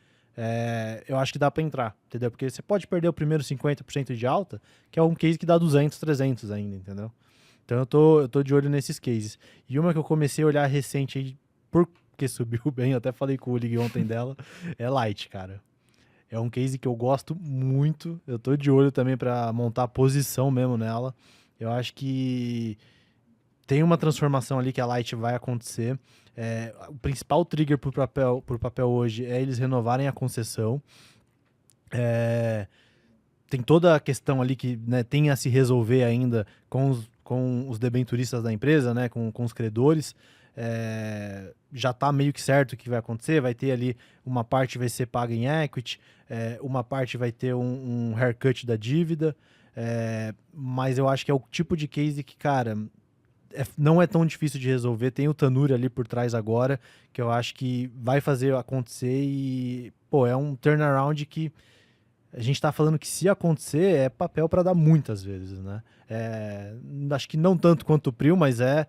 eu acho que dá para entrar, entendeu? Porque você pode perder o primeiro 50% de alta, que é um case que dá 200, 300 ainda, entendeu? Então eu tô de olho nesses cases. E uma que eu comecei a olhar recente aí, porque subiu bem, eu até falei com o Ulig ontem dela, é Light, cara. É um case que eu gosto muito, eu tô de olho também para montar posição mesmo nela. Eu acho que tem uma transformação ali que a Light vai acontecer. O principal trigger pro papel hoje é eles renovarem a concessão. Tem toda a questão ali que, né, tem a se resolver ainda com os debenturistas da empresa, né, com os credores. Já está meio que certo o que vai acontecer. Vai ter ali uma parte vai ser paga em equity, uma parte vai ter um haircut da dívida. Mas eu acho que é o tipo de case que, cara, não é tão difícil de resolver. Tem o Tanuri ali por trás agora, que eu acho que vai fazer acontecer e, pô, é um turnaround que a gente tá falando que se acontecer é papel para dar muitas vezes, né? Acho que não tanto quanto o Prio, mas é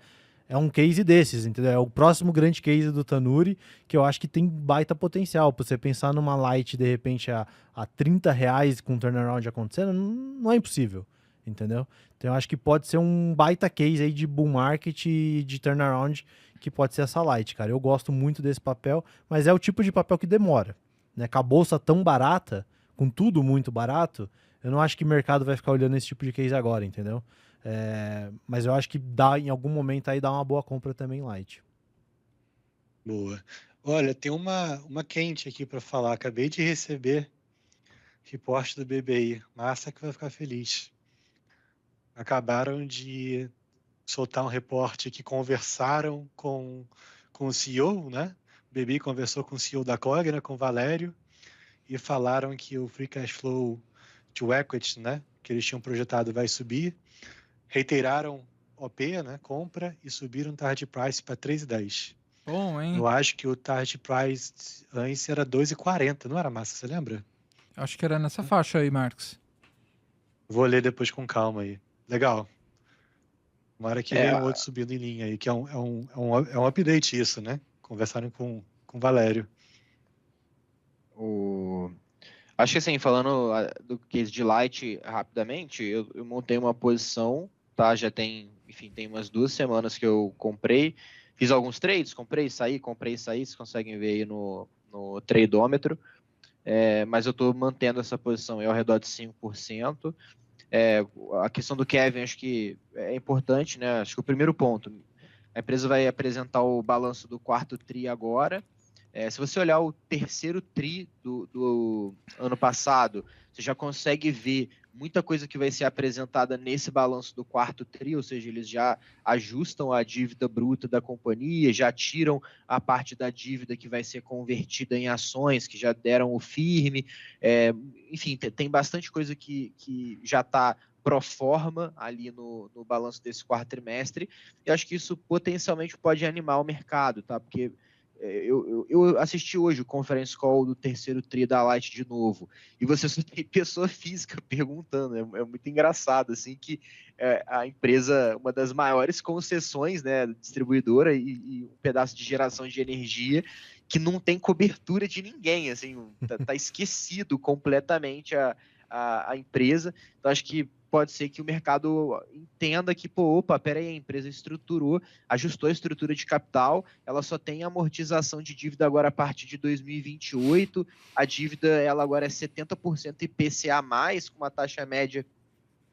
um case desses, entendeu? É o próximo grande case do Tanuri, que eu acho que tem baita potencial. Pra você pensar numa Light, de repente, a R$30 com turnaround acontecendo, não é impossível, entendeu? Então eu acho que pode ser um baita case aí de bull market e de turnaround, que pode ser essa Light, cara. Eu gosto muito desse papel, mas é o tipo de papel que demora, né? Com a bolsa tão barata, com tudo muito barato, eu não acho que o mercado vai ficar olhando esse tipo de case agora, entendeu? Mas eu acho que dá, em algum momento aí dá uma boa compra também Light. Boa. Olha, tem uma quente aqui para falar. Acabei de receber reporte do BBI. Massa que vai ficar feliz. Acabaram de soltar um reporte que conversaram com o CEO, né? O BBI conversou com o CEO da Cogna, com o Valério, e falaram que o free cash flow to equity, né, que eles tinham projetado, vai subir. Reiteraram OP, né, compra, e subiram o target price para 3,10. Bom, hein? Eu acho que o target price antes era 2,40, não era, Massa? Você lembra? Acho que era nessa faixa aí, Marcos. Vou ler depois com calma aí. Legal. Uma hora que veio um outro subindo em linha aí, que é um update isso, né? Conversaram com o Valério. Acho que assim, falando do case de Light rapidamente, eu montei uma posição, tá? Já tem, enfim, tem umas 2 semanas que eu comprei. Fiz alguns trades, comprei, saí, vocês conseguem ver aí no tradeômetro. Mas eu estou mantendo essa posição aí ao redor de 5%. A questão do Kevin, acho que é importante, né? Acho que o primeiro ponto, a empresa vai apresentar o balanço do quarto TRI agora. Se você olhar o terceiro TRI do ano passado, você já consegue ver muita coisa que vai ser apresentada nesse balanço do quarto TRI, ou seja, eles já ajustam a dívida bruta da companhia, já tiram a parte da dívida que vai ser convertida em ações, que já deram o firme. Enfim, tem bastante coisa que já está pro forma ali no balanço desse quarto trimestre, e acho que isso potencialmente pode animar o mercado, tá? Porque eu assisti hoje o conference call do terceiro TRI da Light de novo, e você só tem pessoa física perguntando, é muito engraçado, assim, que a empresa, uma das maiores concessões, né, distribuidora e um pedaço de geração de energia, que não tem cobertura de ninguém, assim, tá esquecido completamente a empresa. Então acho que pode ser que o mercado entenda que, peraí, a empresa ajustou a estrutura de capital, ela só tem amortização de dívida agora a partir de 2028, a dívida ela agora é 70% IPCA+, com uma taxa média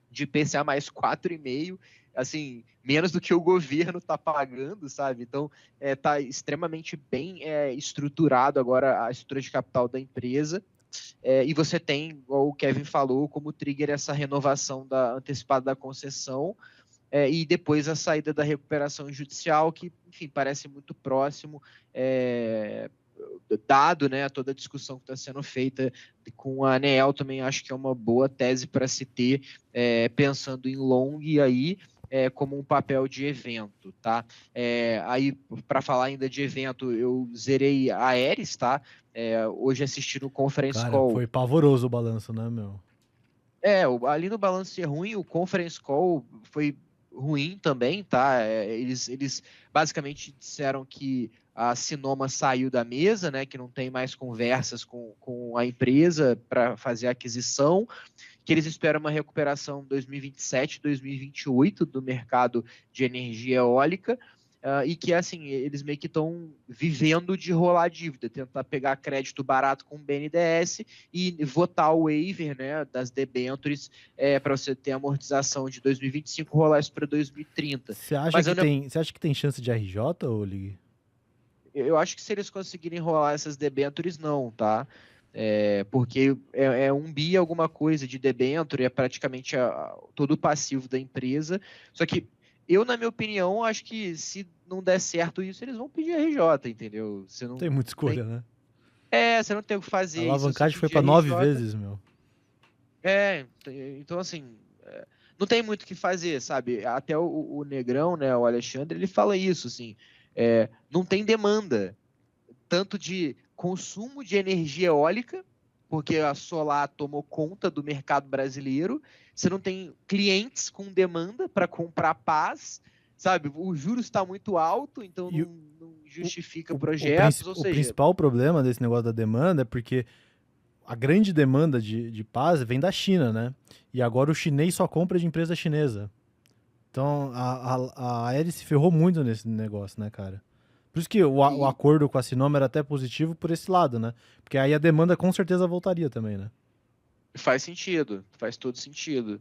de IPCA mais 4,5%, assim, menos do que o governo está pagando, sabe? Então, está extremamente bem estruturado agora a estrutura de capital da empresa. E você tem, igual o Kevin falou, como trigger essa renovação antecipada da concessão, e depois a saída da recuperação judicial, que, enfim, parece muito próximo, dado, né, toda a discussão que está sendo feita com a ANEEL. Também acho que é uma boa tese para se ter, pensando em long aí, como um papel de evento, tá? Aí, para falar ainda de evento, eu zerei a Aeres, tá? Hoje assistindo o Conference Cara, Call. foi pavoroso o balanço, né, meu? Ali no balanço é ruim, o Conference Call foi ruim também, tá? Eles basicamente disseram que a Sinoma saiu da mesa, né? Que não tem mais conversas com a empresa para fazer a aquisição, que eles esperam uma recuperação em 2027, 2028 do mercado de energia eólica, e que, assim, eles meio que estão vivendo de rolar dívida, tentar pegar crédito barato com o BNDES e votar o waiver, né, das debêntures, para você ter amortização de 2025, rolar isso para 2030. Você acha que tem chance de RJ, ou Lig? Eu acho que se eles conseguirem rolar essas debêntures, não, tá? Porque é 1 bi alguma coisa de debênture, é praticamente todo o passivo da empresa. Só que eu, na minha opinião, acho que se não der certo isso, eles vão pedir RJ, entendeu? Você não Tem muita escolha, né? você não tem o que fazer. A E se você alavancagem foi pedir pra 9 RJ, vezes, meu. então assim, não tem muito o que fazer, sabe? Até o Negrão, né, o Alexandre, ele fala isso, assim, não tem demanda, tanto de consumo de energia eólica, porque a solar tomou conta do mercado brasileiro, você não tem clientes com demanda para comprar paz, sabe? O juros está muito alto, então não justifica projetos, ou O seja... principal problema desse negócio da demanda é porque a grande demanda de paz vem da China, né? E agora o chinês só compra de empresa chinesa. Então a Aeris se ferrou muito nesse negócio, né, cara? Por isso que o acordo com a Sinoma era até positivo por esse lado, né? Porque aí a demanda com certeza voltaria também, né? Faz sentido, faz todo sentido.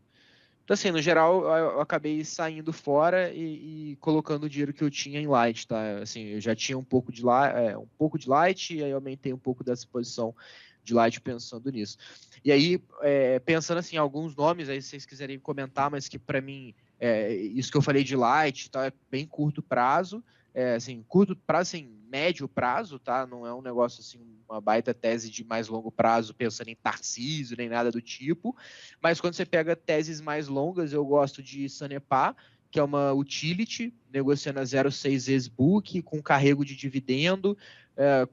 Então, assim, no geral, eu acabei saindo fora e colocando o dinheiro que eu tinha em Light, tá? Assim, eu já tinha um pouco de Light, e aí aumentei um pouco dessa posição de Light pensando nisso. E aí, pensando assim, alguns nomes, aí se vocês quiserem comentar, mas que para mim, isso que eu falei de Light, tá? É bem curto prazo, assim, curto prazo, assim, médio prazo, tá? Não é um negócio assim, uma baita tese de mais longo prazo, pensando em Tarcísio, nem nada do tipo. Mas quando você pega teses mais longas, eu gosto de Sanepar, que é uma utility, negociando a 0,6 vezes book, com carrego de dividendo,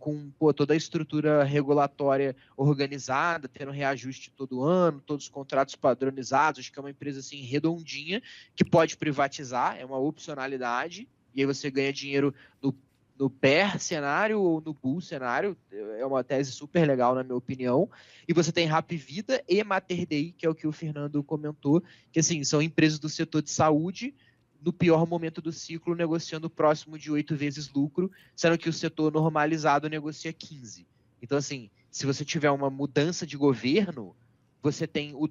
com toda a estrutura regulatória organizada, tendo reajuste todo ano, todos os contratos padronizados. Acho que é uma empresa assim, redondinha, que pode privatizar, é uma opcionalidade, e aí você ganha dinheiro no bear cenário ou no bull cenário. É uma tese super legal, na minha opinião. E você tem Hapvida e Mater Dei, que é o que o Fernando comentou, que assim, são empresas do setor de saúde, no pior momento do ciclo, negociando próximo de 8 vezes lucro, sendo que o setor normalizado negocia 15. Então, assim, se você tiver uma mudança de governo, você tem o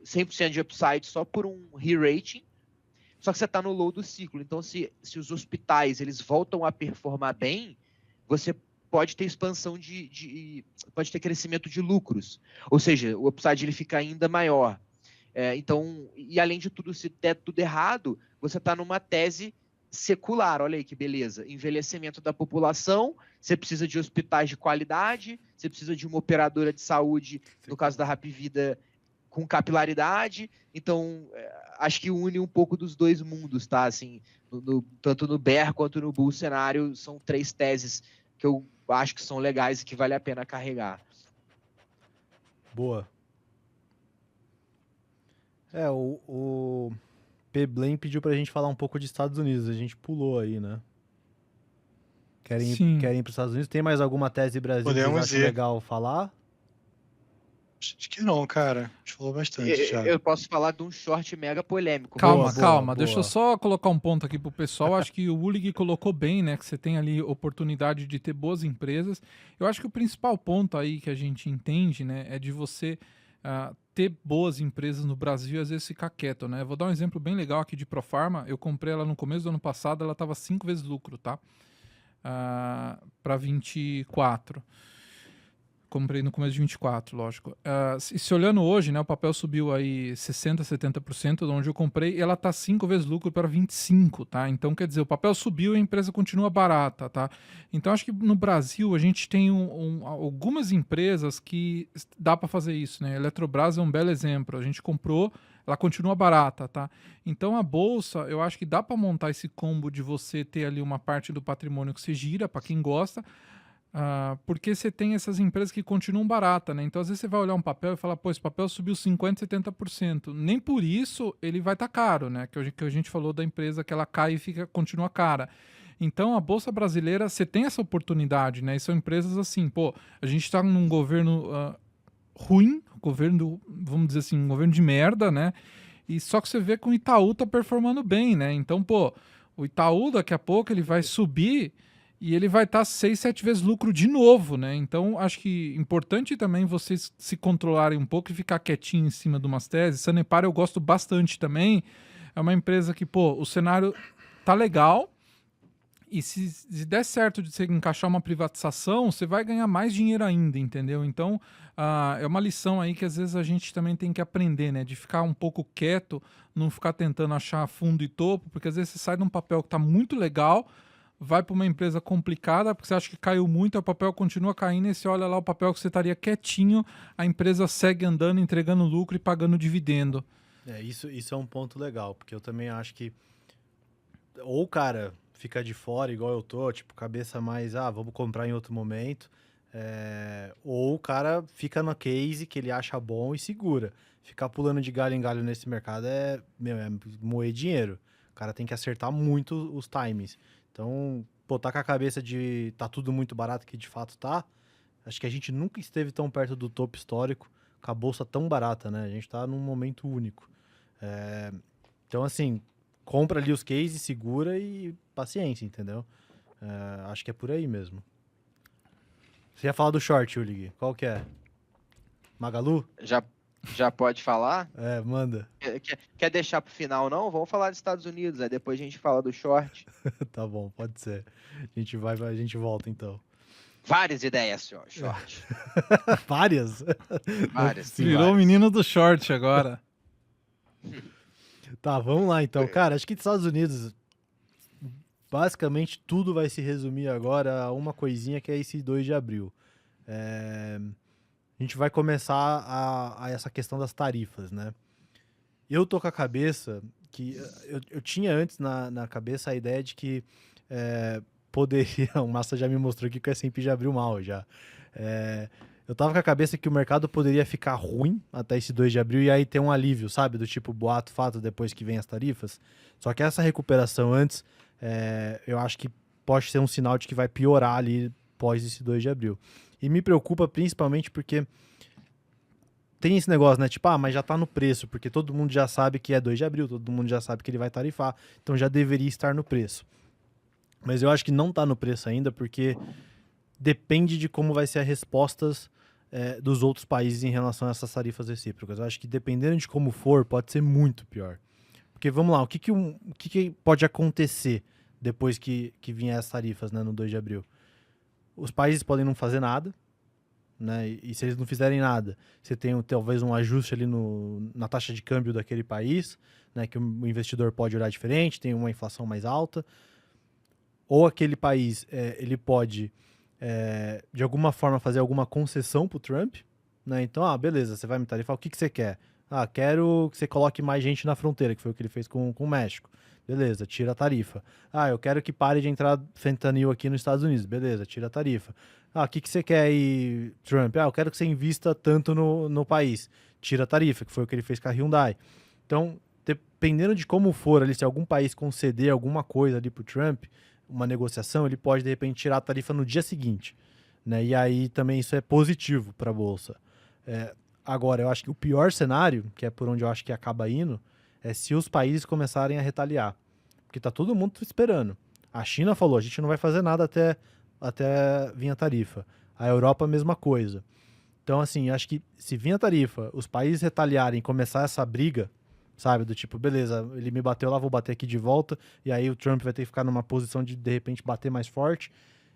100% de upside só por um re-rating, só que você está no low do ciclo. Então, se os hospitais eles voltam a performar bem, você pode ter expansão pode ter crescimento de lucros. Ou seja, o upside ele fica ainda maior. Então, e além de tudo, se der tudo errado, você está numa tese secular. Olha aí que beleza. Envelhecimento da população, você precisa de hospitais de qualidade, você precisa de uma operadora de saúde, no caso da Hapvida, com capilaridade. Então, acho que une um pouco dos dois mundos, tá? Assim, tanto no bear quanto no bull cenário, são 3 teses que eu acho que são legais e que vale a pena carregar. Boa. O Peblen pediu pra gente falar um pouco de Estados Unidos. A gente pulou aí, né? Querem ir para os Estados Unidos? Tem mais alguma tese Brasil que vocês acham legal falar? Acho que não, cara. A gente falou bastante já. Eu posso falar de um short mega polêmico. Calma. Deixa eu só colocar um ponto aqui pro pessoal. Acho que o Ulig colocou bem, né? Que você tem ali oportunidade de ter boas empresas. Eu acho que o principal ponto aí que a gente entende, né? É de você ter boas empresas no Brasil e às vezes ficar quieto, né? Vou dar um exemplo bem legal aqui de Profarma. Eu comprei ela no começo do ano passado, ela estava 5 vezes lucro, tá? Para 24. Comprei no começo de 24, lógico. Se olhando hoje, né, o papel subiu aí 60%, 70% de onde eu comprei, e ela tá 5 vezes lucro para 25, tá? Então, quer dizer, o papel subiu e a empresa continua barata, tá? Então, acho que no Brasil a gente tem algumas empresas que dá para fazer isso, né? A Eletrobras é um belo exemplo. A gente comprou, ela continua barata, tá? Então, a bolsa, eu acho que dá para montar esse combo de você ter ali uma parte do patrimônio que você gira, para quem gosta, porque você tem essas empresas que continuam baratas, né? Então, às vezes você vai olhar um papel e falar, pô, esse papel subiu 50%, 70%. Nem por isso ele vai estar caro, né? Que a gente falou da empresa que ela cai e continua cara. Então, a Bolsa Brasileira, você tem essa oportunidade, né? E são empresas assim, pô, a gente está num governo ruim, governo, vamos dizer assim, um governo de merda, né? E só que você vê que o Itaú tá performando bem, né? Então, pô, o Itaú daqui a pouco ele vai subir e ele vai estar 6, 7 vezes lucro de novo, né? Então, acho que importante também vocês se controlarem um pouco e ficar quietinho em cima de umas teses. Sanepar eu gosto bastante também. É uma empresa que, pô, o cenário tá legal e se der certo de você encaixar uma privatização, você vai ganhar mais dinheiro ainda, entendeu? Então, é uma lição aí que às vezes a gente também tem que aprender, né? De ficar um pouco quieto, não ficar tentando achar fundo e topo, porque às vezes você sai de um papel que tá muito legal, vai para uma empresa complicada, porque você acha que caiu muito, o papel continua caindo, e você olha lá o papel que você estaria quietinho, a empresa segue andando, entregando lucro e pagando dividendo. Isso é um ponto legal, porque eu também acho que ou o cara fica de fora, igual eu tô, tipo, cabeça mais, vamos comprar em outro momento, ou o cara fica no case que ele acha bom e segura. Ficar pulando de galho em galho nesse mercado é moer dinheiro. O cara tem que acertar muito os times. Então, pô, tá com a cabeça de tá tudo muito barato, que de fato tá. Acho que a gente nunca esteve tão perto do topo histórico, com a bolsa tão barata, né? A gente tá num momento único. Então, assim, compra ali os cases, segura e paciência, entendeu? Acho que é por aí mesmo. Você ia falar do short, Ulig. Qual que é? Magalu? Já pode falar? Manda. Quer deixar pro final, não? Vamos falar dos Estados Unidos, aí depois a gente fala do short. Tá bom, pode ser. A gente volta então. Várias ideias, senhor, short. Várias? Várias. Virou o menino do short agora. Tá, vamos lá então. Cara, acho que nos Estados Unidos, basicamente tudo vai se resumir agora a uma coisinha que é esse 2 de abril. A gente vai começar a essa questão das tarifas, né? Eu tô com a cabeça que... Eu tinha antes na cabeça a ideia de que poderia... O Massa já me mostrou aqui que o S&P já abriu mal já. Eu tava com a cabeça que o mercado poderia ficar ruim até esse 2 de abril e aí ter um alívio, sabe? Do tipo boato, fato, depois que vem as tarifas. Só que essa recuperação antes, eu acho que pode ser um sinal de que vai piorar ali pós esse 2 de abril. E me preocupa principalmente porque tem esse negócio, né? Tipo, mas já tá no preço, porque todo mundo já sabe que é 2 de abril, todo mundo já sabe que ele vai tarifar, então já deveria estar no preço. Mas eu acho que não tá no preço ainda, porque depende de como vai ser as respostas dos outros países em relação a essas tarifas recíprocas. Eu acho que dependendo de como for, pode ser muito pior. Porque, vamos lá, o que pode acontecer depois que vier as tarifas, né, no 2 de abril? Os países podem não fazer nada, né? E se eles não fizerem nada, você tem talvez um ajuste ali na taxa de câmbio daquele país, né, que o investidor pode olhar diferente, tem uma inflação mais alta. Ou aquele país ele pode, de alguma forma, fazer alguma concessão para o Trump, né? Então, beleza, você vai me tarifar, o que você quer? Quero que você coloque mais gente na fronteira, que foi o que ele fez com o México. Beleza, tira a tarifa. Eu quero que pare de entrar fentanil aqui nos Estados Unidos. Beleza, tira a tarifa. O que você quer aí, Trump? Eu quero que você invista tanto no país. Tira a tarifa, que foi o que ele fez com a Hyundai. Então, dependendo de como for ali, se algum país conceder alguma coisa ali pro Trump, uma negociação, ele pode, de repente, tirar a tarifa no dia seguinte, né? E aí também isso é positivo para a Bolsa. Agora, eu acho que o pior cenário, que é por onde eu acho que acaba indo, é se os países começarem a retaliar. Porque tá todo mundo esperando. A China falou, a gente não vai fazer nada até vir a tarifa. A Europa, a mesma coisa. Então, assim, acho que se vir a tarifa, os países retaliarem e começar essa briga, sabe, do tipo, beleza, ele me bateu lá, vou bater aqui de volta, e aí o Trump vai ter que ficar numa posição de repente, bater mais forte,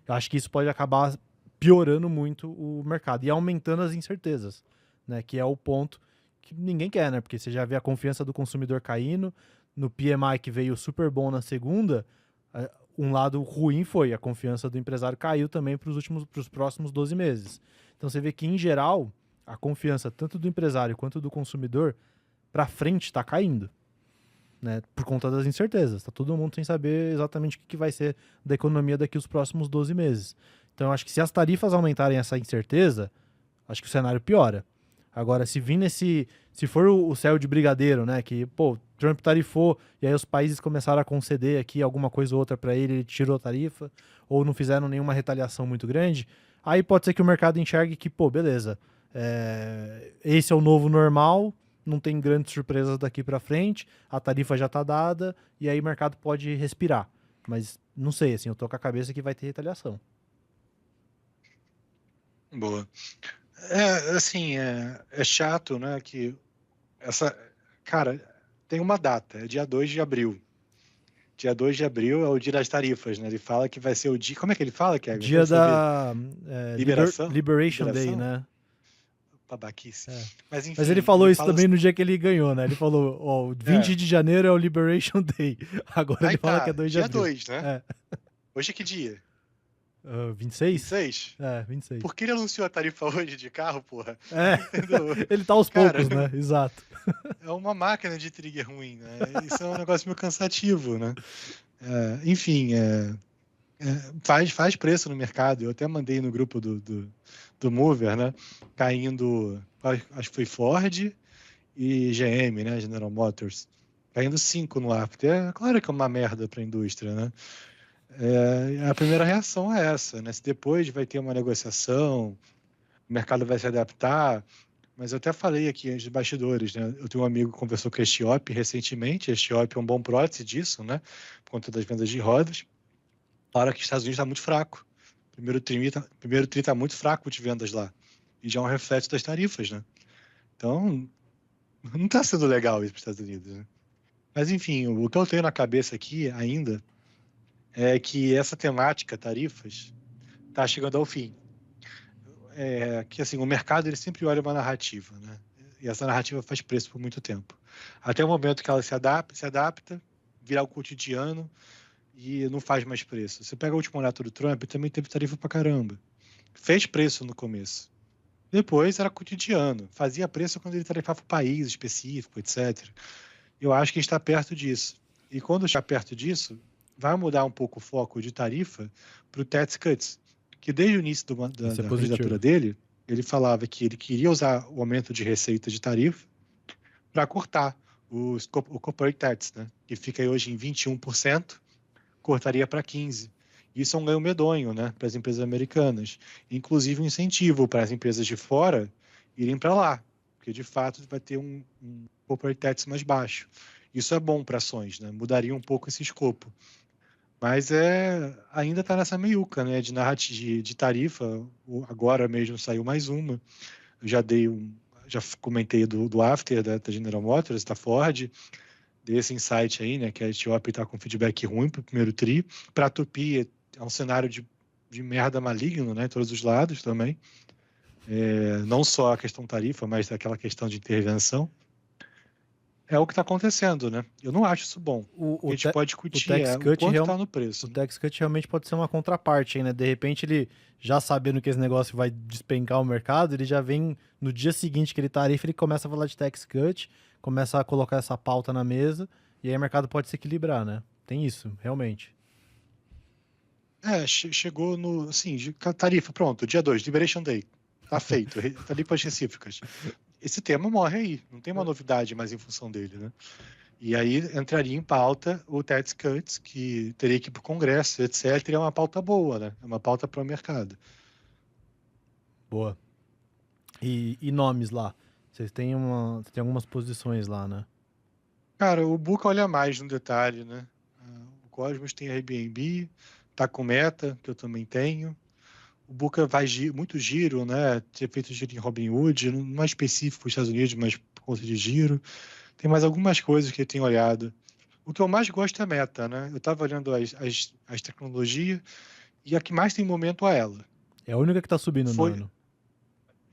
eu acho que isso pode acabar piorando muito o mercado e aumentando as incertezas, né, que é o ponto que ninguém quer, né, porque você já vê a confiança do consumidor caindo, no PMI que veio super bom na segunda, um lado ruim foi a confiança do empresário caiu também para os próximos 12 meses. Então você vê que, em geral, a confiança tanto do empresário quanto do consumidor para frente está caindo, né? Por conta das incertezas. Está todo mundo sem saber exatamente o que vai ser da economia daqui os próximos 12 meses. Então eu acho que se as tarifas aumentarem essa incerteza, acho que o cenário piora. Agora, se for o céu de brigadeiro, né, que, pô, Trump tarifou e aí os países começaram a conceder aqui alguma coisa ou outra para ele tirou a tarifa, ou não fizeram nenhuma retaliação muito grande, aí pode ser que o mercado enxergue que, pô, beleza, esse é o novo normal, não tem grandes surpresas daqui para frente, a tarifa já tá dada, e aí o mercado pode respirar. Mas não sei, assim, eu tô com a cabeça que vai ter retaliação. Boa. Assim, é chato, né, que cara, tem uma data, é dia 2 de abril. Dia 2 de abril é o dia das tarifas, né? Ele fala que vai ser o dia... Como é que ele fala, Kevin? Dia da Liberação? Liberation Day, né? Babaquice. É. Mas, enfim, Mas ele falou isso fala também no dia que ele ganhou, né? Ele falou, ó, 20 de janeiro é o Liberation Day. Agora ele fala que é 2 de dia abril. 2, né? Hoje é que dia? 26? 26? 26. Por que ele anunciou a tarifa hoje de carro, porra? Ele tá aos poucos, né? Exato. É uma máquina de trigger ruim, né? Isso é um negócio meio cansativo, né? Enfim, faz preço no mercado. Eu até mandei no grupo do Mover, né? Caindo, acho que foi Ford e GM, né? General Motors. Caindo 5 no after. É claro que é uma merda para a indústria, né? A primeira reação é essa, né? Se depois vai ter uma negociação, o mercado vai se adaptar. Mas eu até falei aqui antes de bastidores, né? Eu tenho um amigo que conversou com a Estiop recentemente. A Estiop é um bom prótese disso, né? Por conta das vendas de rodas. Fala que os Estados Unidos está muito fraco. Primeiro tri está muito fraco de vendas lá. E já é um reflexo das tarifas, né? Então, não está sendo legal isso para os Estados Unidos, né? Mas, enfim, o que eu tenho na cabeça aqui ainda é que essa temática, tarifas, está chegando ao fim. Que assim, o mercado ele sempre olha uma narrativa, né? E essa narrativa faz preço por muito tempo. Até o momento que ela se adapta, virar o cotidiano e não faz mais preço. Você pega o último mandato do Trump, também teve tarifa pra caramba. Fez preço no começo. Depois era cotidiano. Fazia preço quando ele tarifava o país específico, etc. Eu acho que está perto disso. E quando está perto disso, vai mudar um pouco o foco de tarifa para o tax cuts, que desde o início da candidatura dele, ele falava que ele queria usar o aumento de receita de tarifa para cortar o corporate tax, né? Que fica aí hoje em 21%, cortaria para 15%. Isso é um ganho medonho, né, para as empresas americanas. Inclusive um incentivo para as empresas de fora irem para lá, porque de fato vai ter um corporate tax mais baixo. Isso é bom para ações, né? Mudaria um pouco esse escopo. Mas ainda está nessa meiuca, né, de tarifa. Agora mesmo saiu mais uma. Eu já comentei do after da General Motors, da Ford, desse insight aí, né, que a Etiópia está com feedback ruim para o primeiro tri. Para a Tupi é um cenário de merda maligno, né, em todos os lados também. Não só a questão tarifa, mas aquela questão de intervenção. É o que está acontecendo, né? Eu não acho isso bom. A gente pode discutir o quanto está no preço. O tax cut realmente pode ser uma contraparte, né? De repente ele, já sabendo que esse negócio vai despencar o mercado, ele já vem no dia seguinte que ele tarifa, ele começa a falar de tax cut, começa a colocar essa pauta na mesa, e aí o mercado pode se equilibrar, né? Tem isso, realmente. Chegou no... Assim, tarifa, pronto, dia 2, Liberation Day. Tá feito, tarifas específicas. Esse tema morre aí, não tem uma novidade mais em função dele, né? E aí entraria em pauta o tax cuts, que teria que ir para o Congresso, etc. E é uma pauta boa, né? É uma pauta para o mercado. Boa. E nomes lá? Vocês têm algumas posições lá, né? Cara, o Buca olha mais no detalhe, né? O Cosmos tem Airbnb, tá com Meta, que eu também tenho. o Buca vai muito giro, né? Ter feito giro em Robinhood, não é específico dos Estados Unidos, mas por conta de giro. Tem mais algumas coisas que eu tenho olhado. O que eu mais gosto é a Meta, né? Eu estava olhando as tecnologias e a que mais tem momento é ela. É a única que tá subindo no ano.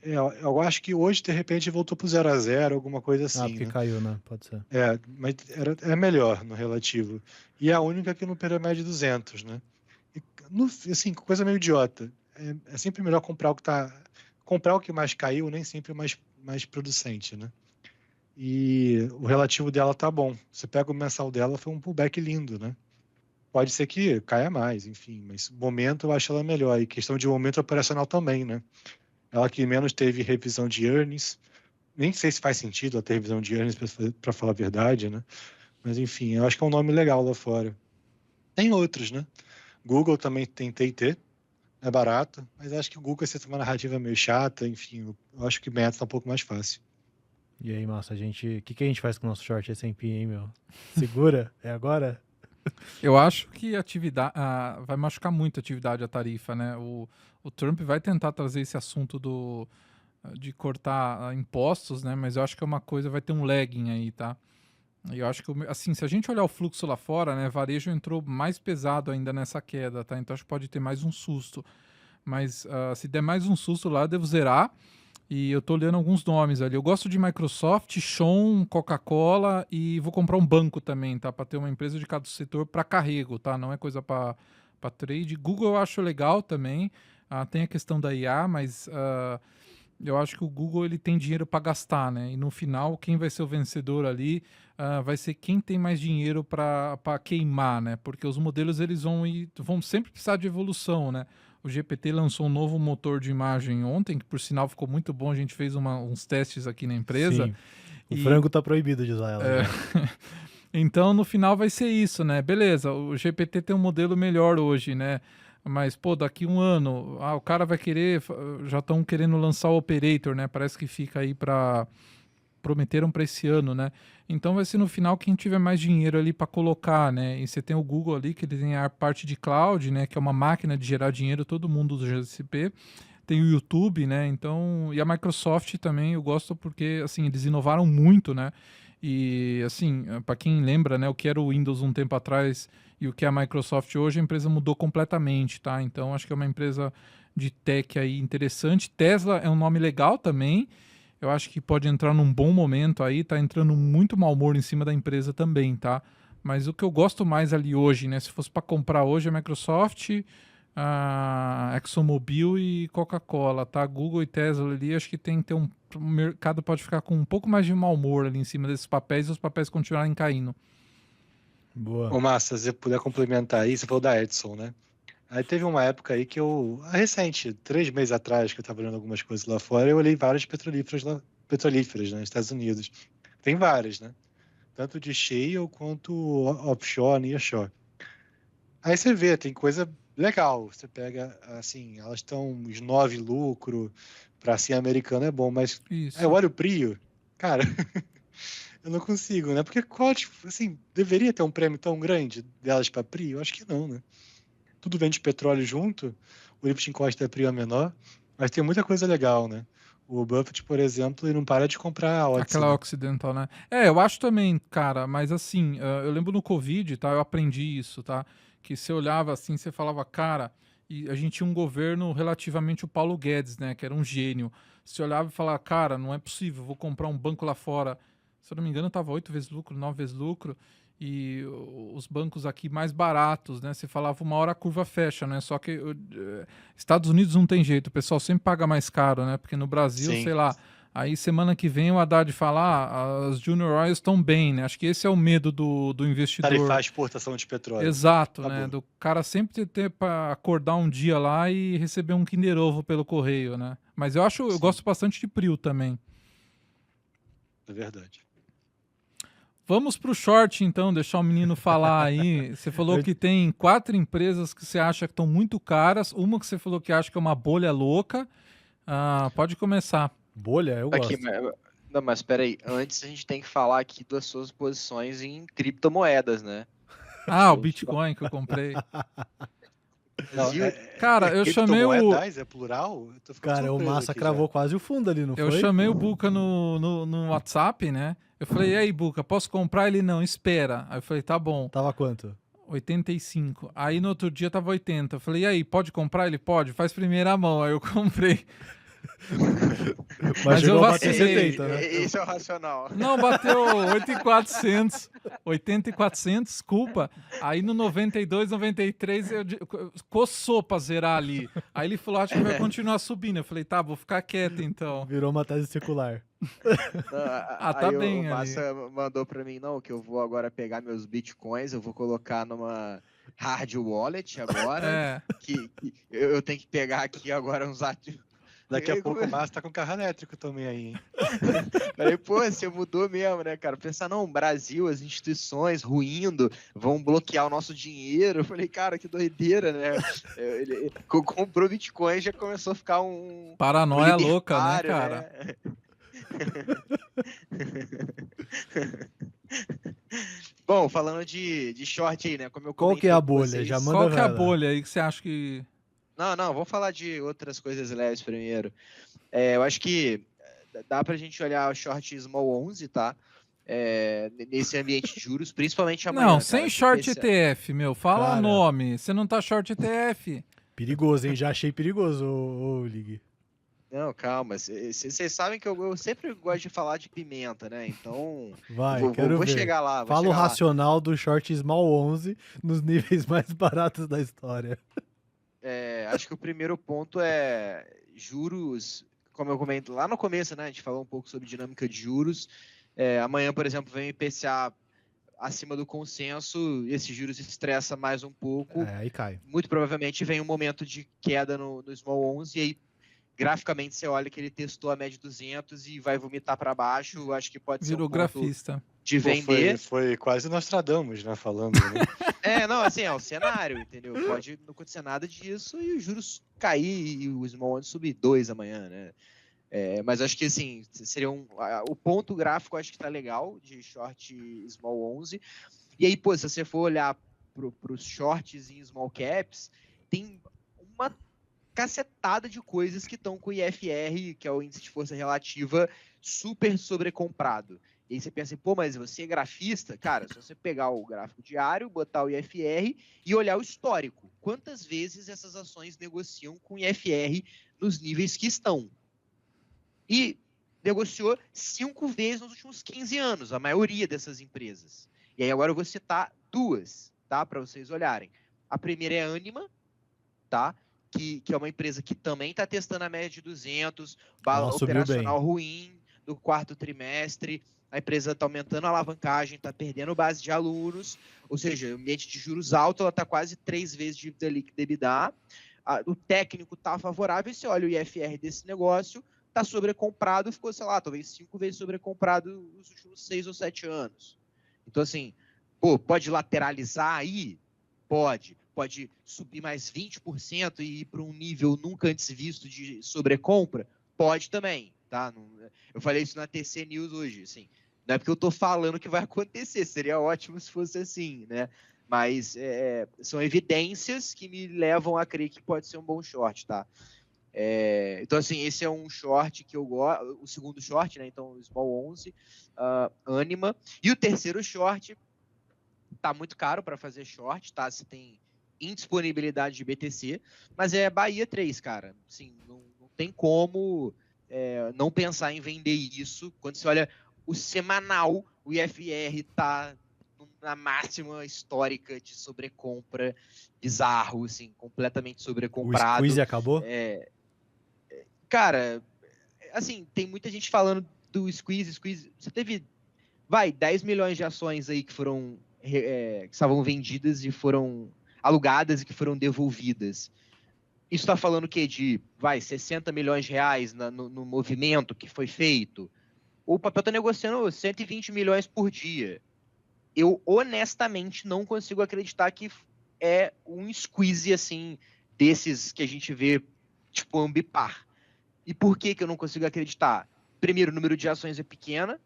Eu acho que hoje, de repente, voltou pro 0-0, alguma coisa assim. Porque né? caiu, né? Pode ser. Mas é melhor no relativo. E é a única que não perdeu a média de 200, né? E, assim, coisa meio idiota. É sempre melhor comprar o que tá... Comprar o que mais caiu, nem sempre mais producente, né? E o relativo dela tá bom. Você pega o mensal dela, foi um pullback lindo, né? Pode ser que caia mais, enfim, mas momento eu acho ela melhor. E questão de momento operacional também, né? Ela que menos teve revisão de earnings. Nem sei se faz sentido ela ter revisão de earnings, para falar a verdade, né? Mas enfim, eu acho que é um nome legal lá fora. Tem outros, né? Google também tentei ter. É barato, mas acho que o Google é uma narrativa meio chata, enfim, eu acho que Meta tá um pouco mais fácil. E aí, massa, o que a gente faz com o nosso short S&P, hein, meu? Segura? É agora? Eu acho que vai machucar muito a atividade a tarifa, né? O Trump vai tentar trazer esse assunto de cortar impostos, né? Mas eu acho que é uma coisa, vai ter um lagging aí, tá? E eu acho que, assim, se a gente olhar o fluxo lá fora, né? Varejo entrou mais pesado ainda nessa queda, tá? Então acho que pode ter mais um susto. Mas se der mais um susto lá, eu devo zerar. E eu tô olhando alguns nomes ali. Eu gosto de Microsoft, Sean, Coca-Cola e vou comprar um banco também, tá? Para ter uma empresa de cada setor para carrego, tá? Não é coisa para trade. Google eu acho legal também. Tem a questão da IA, mas eu acho que o Google ele tem dinheiro para gastar, né? E no final, quem vai ser o vencedor ali vai ser quem tem mais dinheiro para queimar, né? Porque os modelos eles vão sempre precisar de evolução, né? O GPT lançou um novo motor de imagem ontem, que por sinal ficou muito bom. A gente fez uns testes aqui na empresa. Sim. O frango tá proibido de usar ela. Então, no final vai ser isso, né? Beleza, o GPT tem um modelo melhor hoje, né? Mas, pô, daqui um ano, o cara vai querer... Já estão querendo lançar o Operator, né? Parece que fica aí para... Prometeram para esse ano, né? Então vai ser no final quem tiver mais dinheiro ali para colocar, né? E você tem o Google ali, que ele tem a parte de cloud, né? Que é uma máquina de gerar dinheiro, todo mundo usa GCP. Tem o YouTube, né? Então, e a Microsoft também eu gosto porque, assim, eles inovaram muito, né? E, assim, para quem lembra, né? O que era o Windows um tempo atrás e o que é a Microsoft hoje, a empresa mudou completamente, tá? Então, acho que é uma empresa de tech aí interessante. Tesla é um nome legal também. Eu acho que pode entrar num bom momento aí, tá entrando muito mau humor em cima da empresa também, tá? Mas o que eu gosto mais ali hoje, né? Se fosse para comprar hoje é Microsoft, a ExxonMobil e Coca-Cola, tá? Google e Tesla ali, acho que tem que ter o mercado pode ficar com um pouco mais de mau humor ali em cima desses papéis e os papéis continuarem caindo. Boa. Ô, Massa, se você puder complementar aí, você falou da Edson, né? Aí teve uma época aí que recente, 3 meses atrás, que eu estava olhando algumas coisas lá fora, eu olhei várias petrolíferas, né, nos Estados Unidos. Tem várias, né? Tanto de shale quanto offshore, nearshore. Aí você vê, tem coisa legal. Você pega, assim, elas estão uns 9 lucro, para ser americano é bom, mas Isso. eu olho o Prio, cara, eu não consigo, né? Porque, assim, deveria ter um prêmio tão grande delas para Prio? Eu acho que não, né? Tudo vende petróleo junto, o lifting cost da Prio é menor, mas tem muita coisa legal, né? O Buffett, por exemplo, ele não para de comprar a Odyssey. Aquela Occidental, né? Eu acho também, cara, mas assim, eu lembro no Covid, tá? Eu aprendi isso, tá? Que você olhava assim, você falava, cara, e a gente tinha um governo relativamente o Paulo Guedes, né? Que era um gênio. Você olhava e falava, cara, não é possível, vou comprar um banco lá fora. Se eu não me engano, tava 8 vezes lucro, 9 vezes lucro. E os bancos aqui mais baratos, né? Você falava uma hora a curva fecha, né? Só que Estados Unidos não tem jeito, o pessoal sempre paga mais caro, né? Porque no Brasil, Sim. sei lá, aí semana que vem o Haddad fala, as Junior Oils estão bem, né? Acho que esse é o medo do investidor. Tarifar a exportação de petróleo. Exato, Acabou. né? Do cara sempre ter para acordar um dia lá e receber um Kinder Ovo pelo correio, né? Mas eu gosto bastante de Prio também. É verdade. Vamos pro short, então, deixar o menino falar aí. Você falou que tem 4 empresas que você acha que estão muito caras. Uma que você falou que acha que é uma bolha louca. Pode começar. Bolha? Eu gosto. Não, mas peraí. Antes a gente tem que falar aqui das suas posições em criptomoedas, né? O Bitcoin que eu comprei. Não, Cara, eu chamei o... criptomoedas é plural? Eu tô ficando Cara, o surpreso Massa aqui cravou já. quase o fundo ali, não Eu foi? chamei o Buca no WhatsApp, né? Eu falei, e aí, Buca, posso comprar? Ele, não, espera. Aí eu falei, tá bom, Tava quanto? 85. Aí no outro dia tava 80. Eu falei, e aí, pode comprar? Ele, pode, faz primeira mão. Aí eu comprei. Mas chegou eu a bater vacilei. 70, né? Esse é o racional. Não, bateu 8.400. 80.400, desculpa. Aí no 92, 93, coçou pra zerar ali. Aí ele falou, acho que vai continuar subindo. Eu falei, tá, vou ficar quieto então. Virou uma tese secular. Ah, tá Aí bem o ali. Massa mandou pra mim, não, que eu vou agora pegar meus bitcoins, eu vou colocar numa hard wallet agora, É, que eu tenho que pegar aqui agora uns ativos. Daqui a pouco o Márcio tá com carro elétrico também aí, hein? Falei, pô, você mudou mesmo, né, cara? Pensar, não, Brasil, as instituições ruindo, vão bloquear o nosso dinheiro. Eu falei, cara, que doideira, né? Ele comprou Bitcoin e já começou a ficar um paranoia louca, né, libertário, cara? né? Bom, falando de short aí, né? Como eu Qual que é comentei a com bolha? vocês- Já manda Qual que é a ver, bolha aí que você acha que... Não, vamos falar de outras coisas leves primeiro. Eu acho que dá pra gente olhar o short Small 11, tá? Nesse ambiente de juros, principalmente amanhã. Não, cara. sem Porque short ETF, meu. Fala Cara. nome. Você não tá short ETF. Perigoso, hein? Já achei perigoso, ô Lig. Não, calma. Vocês sabem que eu sempre gosto de falar de pimenta, né? Então, Vai, vou quero ver. chegar lá. Fala o racional do short Small 11 nos níveis mais baratos da história. Acho que o primeiro ponto é juros, como eu comento lá no começo, né? A gente falou um pouco sobre dinâmica de juros. Amanhã, por exemplo, vem o IPCA acima do consenso, esse juros se estressa mais um pouco. Aí cai. Muito provavelmente vem um momento de queda no Small 11 e aí, graficamente, você olha que ele testou a média de 200 e vai vomitar para baixo. Acho que pode Virou ser um ponto grafista. de Pô, vender. foi quase Nostradamus, né? Falando, né? Não, assim, é o cenário, entendeu? Pode não acontecer nada disso e os juros cair e o Small 11 subir 2 amanhã, né? Mas acho que, assim, seria o ponto gráfico, acho que tá legal, de short Small 11. E aí, pô, se você for olhar para os shorts em Small Caps, tem uma cacetada de coisas que estão com o IFR, que é o índice de força relativa, super sobrecomprado. E aí você pensa, pô, mas você é grafista? Cara, se você pegar o gráfico diário, botar o IFR e olhar o histórico. Quantas vezes essas ações negociam com o IFR nos níveis que estão? E negociou 5 vezes nos últimos 15 anos, a maioria dessas empresas. E aí agora eu vou citar 2, tá? Para vocês olharem. A primeira é a Anima, tá? Que é uma empresa que também está testando a média de 200, operacional ruim do quarto trimestre, a empresa está aumentando a alavancagem, está perdendo base de alunos, ou seja, o ambiente de juros alto, ela está quase 3 vezes de dívida líquida EBITDA, o técnico está favorável, e você olha o IFR desse negócio, está sobrecomprado, ficou, sei lá, talvez 5 vezes sobrecomprado nos últimos 6 ou 7 anos. Então, assim, pô, pode lateralizar aí? Pode subir mais 20% e ir para um nível nunca antes visto de sobrecompra? Pode também, tá? Eu falei isso na TC News hoje, assim. Não é porque eu tô falando que vai acontecer, seria ótimo se fosse assim, né? Mas são evidências que me levam a crer que pode ser um bom short, tá? Então, assim, esse é um short que eu gosto, o segundo short, né? Então, o Small 11, Anima. E o terceiro short tá muito caro para fazer short, tá? Você tem indisponibilidade de BTC, mas é Bahia 3, cara. Assim, não tem como não pensar em vender isso. Quando você olha o semanal, o IFR tá na máxima histórica de sobrecompra, bizarro, assim, completamente sobrecomprado. O squeeze acabou? Cara, assim, tem muita gente falando do squeeze. Você teve, 10 milhões de ações aí que foram que estavam vendidas e foram alugadas e que foram devolvidas. Isso está falando o quê? De 60 milhões de reais no movimento que foi feito? O papel está negociando 120 milhões por dia. Eu, honestamente, não consigo acreditar que é um squeeze, assim, desses que a gente vê, tipo, ambipar. E por que eu não consigo acreditar? Primeiro, o número de ações é pequena.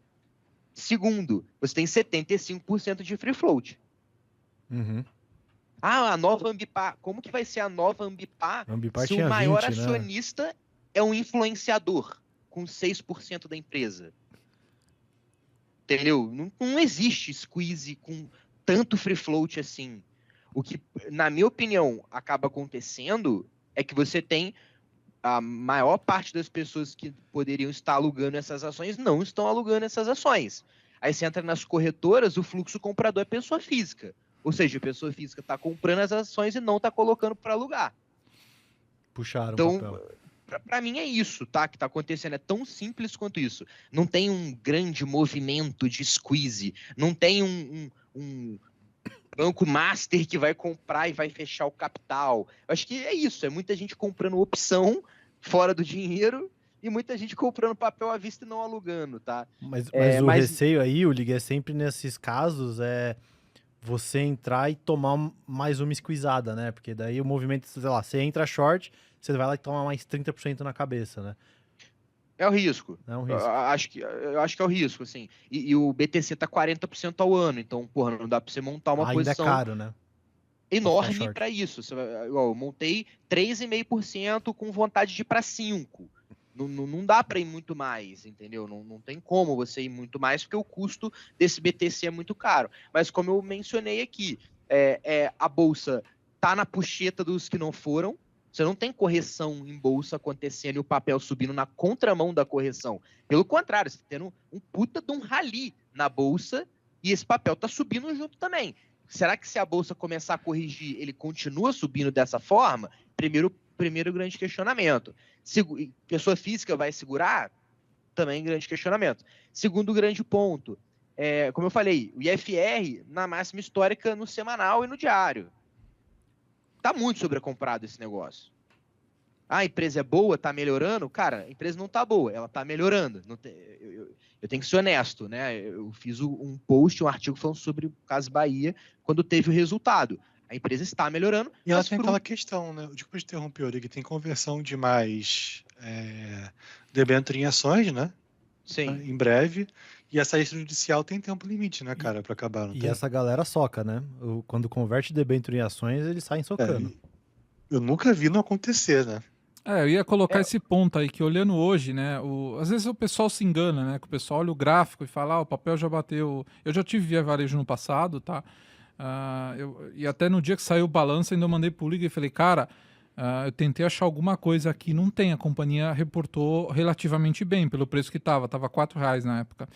Segundo, você tem 75% de free float. Uhum. a nova Ambipar. Como que vai ser a nova Ambipar A Ambipar se o tinha maior 20, né? acionista é um influenciador com 6% da empresa? Entendeu? Não existe squeeze com tanto free float assim. O que, na minha opinião, acaba acontecendo é que você tem a maior parte das pessoas que poderiam estar alugando essas ações não estão alugando essas ações. Aí você entra nas corretoras, o fluxo comprador é pessoa física. Ou seja, a pessoa física está comprando as ações e não está colocando para alugar. Puxaram o Então, papel. para mim é isso, tá? Que está acontecendo. É tão simples quanto isso. Não tem um grande movimento de squeeze. Não tem um banco master que vai comprar e vai fechar o capital. Eu acho que é isso. É muita gente comprando opção fora do dinheiro e muita gente comprando papel à vista e não alugando, tá? Mas o receio aí, Ulig, é sempre nesses casos você entrar e tomar mais uma squeezada, né? Porque daí o movimento, sei lá, você entra short, você vai lá e toma mais 30% na cabeça, né? É o risco. É um risco. Eu acho que é o risco, assim. E o BTC tá 40% ao ano, então, porra, não dá pra você montar uma Ainda posição é caro, né? enorme para isso. Eu montei 3,5% com vontade de ir para 5%. Não dá para ir muito mais, entendeu? Não tem como você ir muito mais, porque o custo desse BTC é muito caro. Mas como eu mencionei aqui, a bolsa tá na puxeta dos que não foram. Você não tem correção em bolsa acontecendo e o papel subindo na contramão da correção. Pelo contrário, você está tendo um puta de um rally na bolsa e esse papel está subindo junto também. Será que se a bolsa começar a corrigir, ele continua subindo dessa forma? Primeiro grande questionamento. Pessoa física vai segurar? Também grande questionamento. Segundo grande ponto, como eu falei, o IFR na máxima histórica no semanal e no diário. Tá muito sobrecomprado esse negócio. A empresa é boa, tá melhorando? Cara, a empresa não tá boa, ela tá melhorando. Eu tenho que ser honesto, né? Eu fiz um post, um artigo falando sobre o caso Bahia, quando teve o resultado. A empresa está melhorando. E ela tem aquela questão, né? Desculpa te interromper, que tem conversão de mais debênture em ações, né? Sim. Em breve. E essa extrajudicial tem tempo limite, né, cara, para acabar. Não e tem? essa galera soca, né? Quando converte debênture em ações, eles saem socando. Eu nunca vi não acontecer, né? Eu ia colocar esse ponto aí, que olhando hoje, né, às vezes o pessoal se engana, né, que o pessoal olha o gráfico e fala, o papel já bateu... Eu já tive Via Varejo no passado, tá? E até no dia que saiu o balanço, ainda eu mandei pro Liga e falei, cara, eu tentei achar alguma coisa aqui, não tem, a companhia reportou relativamente bem, pelo preço que tava R$4 na época.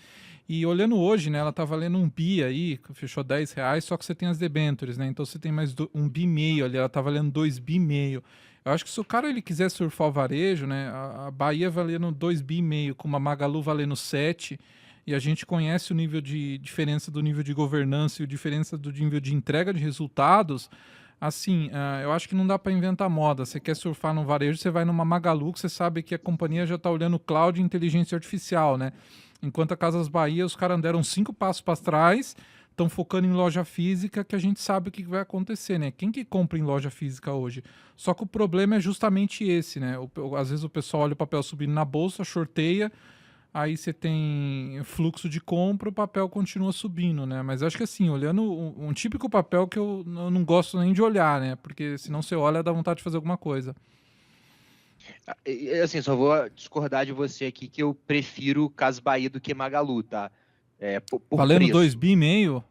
E olhando hoje, né, ela tá valendo um bi aí, fechou R$10, só que você tem as debêntures, né, então você tem mais um bi e meio ali, ela tá valendo 2 bi e meio. Eu acho que se o cara ele quiser surfar o varejo, né, a Bahia valendo 2 bi e meio, com uma Magalu valendo 7, e a gente conhece o nível de diferença do nível de governança e a diferença do nível de entrega de resultados, assim, eu acho que não dá para inventar moda. Você quer surfar no varejo, você vai numa Magalu, que você sabe que a companhia já está olhando cloud e inteligência artificial, né? Enquanto a Casas Bahia, os caras deram 5 passos para trás, estão focando em loja física, que a gente sabe o que vai acontecer, né? Quem que compra em loja física hoje? Só que o problema é justamente esse, né? Às vezes o pessoal olha o papel subindo na bolsa, shorteia, aí você tem fluxo de compra, o papel continua subindo, né? Mas acho que assim, olhando um típico papel que eu não gosto nem de olhar, né? Porque senão você olha, dá vontade de fazer alguma coisa. Assim, só vou discordar de você aqui, que eu prefiro Casas Bahia do que Magalu, tá? Por valendo preço. 2 bi e meio?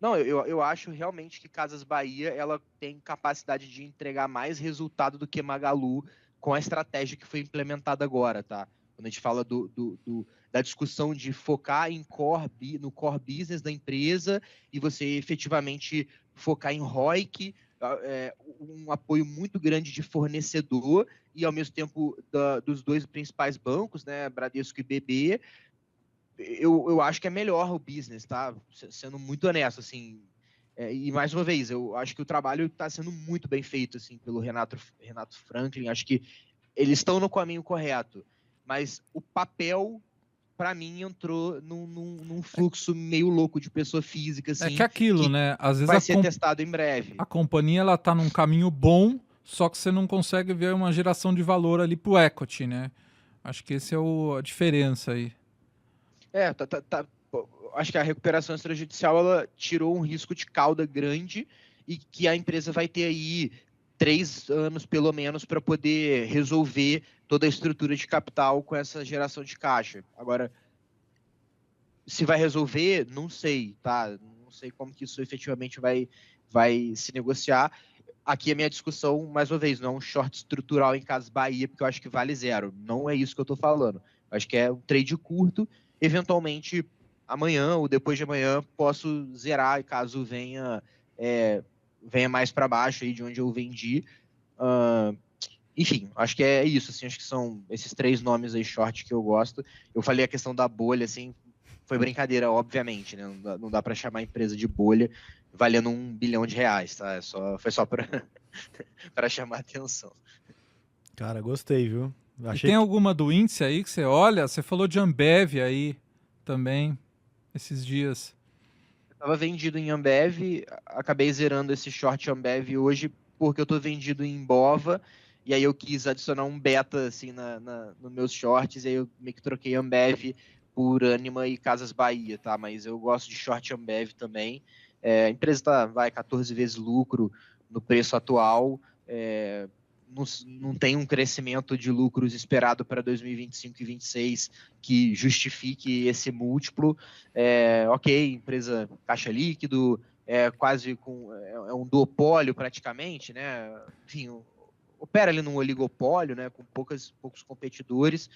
Não, eu acho realmente que Casas Bahia ela tem capacidade de entregar mais resultado do que Magalu com a estratégia que foi implementada agora, tá? Quando a gente fala da discussão de focar no core business da empresa e você efetivamente focar em ROIC, um apoio muito grande de fornecedor e, ao mesmo tempo, dos dois principais bancos, né, Bradesco e BB, eu acho que é melhor o business, tá? Sendo muito honesto, assim. E, mais uma vez, eu acho que o trabalho está sendo muito bem feito, assim, pelo Renato Franklin. Acho que eles estão no caminho correto. Mas o papel, para mim, entrou num fluxo meio louco de pessoa física, assim. É que aquilo, né? Às vezes vai ser testado em breve. A companhia, ela tá num caminho bom, só que você não consegue ver uma geração de valor ali pro equity, né? Acho que essa é a diferença aí. Acho que a recuperação extrajudicial ela tirou um risco de cauda grande e que a empresa vai ter aí 3 anos, pelo menos, para poder resolver toda a estrutura de capital com essa geração de caixa. Agora, se vai resolver, não sei, tá? Não sei como que isso efetivamente vai se negociar. Aqui a minha discussão, mais uma vez, não é um short estrutural em Casas Bahia, porque eu acho que vale 0. Não é isso que eu estou falando. Eu acho que é um trade curto, eventualmente amanhã ou depois de amanhã posso zerar, caso venha mais para baixo aí de onde eu vendi. Enfim, acho que é isso, assim, acho que são esses 3 nomes aí short que eu gosto. Eu falei a questão da bolha, assim, foi brincadeira, obviamente, né? Não dá para chamar a empresa de bolha valendo R$1 bilhão, tá? Foi só para chamar atenção. Cara, gostei, viu? E tem alguma do índice aí que você olha? Você falou de Ambev aí também, esses dias. Eu estava vendido em Ambev, acabei zerando esse short Ambev hoje porque eu estou vendido em Bova, e aí eu quis adicionar um beta assim nos meus shorts, e aí eu meio que troquei Ambev por Anima e Casas Bahia, tá? Mas eu gosto de short Ambev também. A empresa vai 14 vezes lucro no preço atual, não tem um crescimento de lucros esperado para 2025 e 2026 que justifique esse múltiplo. Ok, empresa caixa líquido, quase é um duopólio praticamente, né? Enfim, opera ali num oligopólio, né? Com poucos competidores.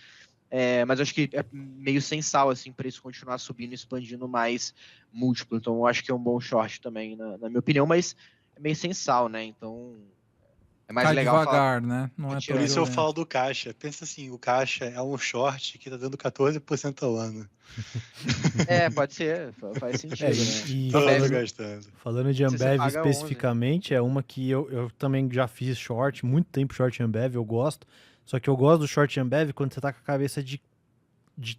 Mas acho que é meio sem sal, assim, para isso continuar subindo e expandindo mais múltiplo. Então, eu acho que é um bom short também, na minha opinião, mas é meio sem sal, né? Então, é mais Cai legal devagar, falar. né? Não é Por isso eu violento. falo do caixa. Pensa assim, o caixa é um short que tá dando 14% ao ano. Pode ser, faz sentido, né? E Todo mundo gastando. falando de Se você Ambev paga especificamente, é uma que eu também já fiz short, muito tempo short Ambev, eu gosto. Só que eu gosto do short Ambev quando você tá com a cabeça de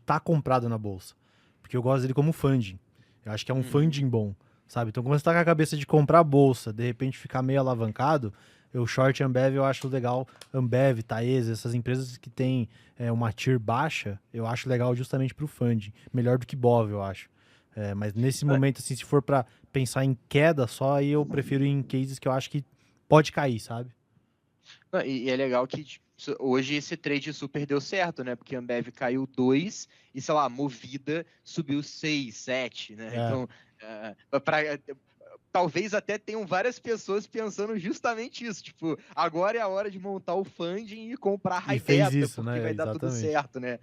tá comprado na bolsa. Porque eu gosto dele como funding. Eu acho que é um funding bom, sabe? Então, quando você tá com a cabeça de comprar a bolsa, de repente ficar meio alavancado, eu short Ambev eu acho legal. Ambev, Taesa, essas empresas que tem uma TIR baixa, eu acho legal justamente pro funding. Melhor do que BOV, eu acho. Mas nesse momento, assim, se for para pensar em queda só, aí eu prefiro ir em cases que eu acho que pode cair, sabe? Não, e é legal que tipo, hoje esse trade super deu certo, né? Porque a Ambev caiu 2 e, sei lá, Movida subiu 6, 7, né? Então, talvez até tenham várias pessoas pensando justamente isso. Tipo, agora é a hora de montar o funding e comprar high beta, isso, porque né? vai dar tudo certo, né?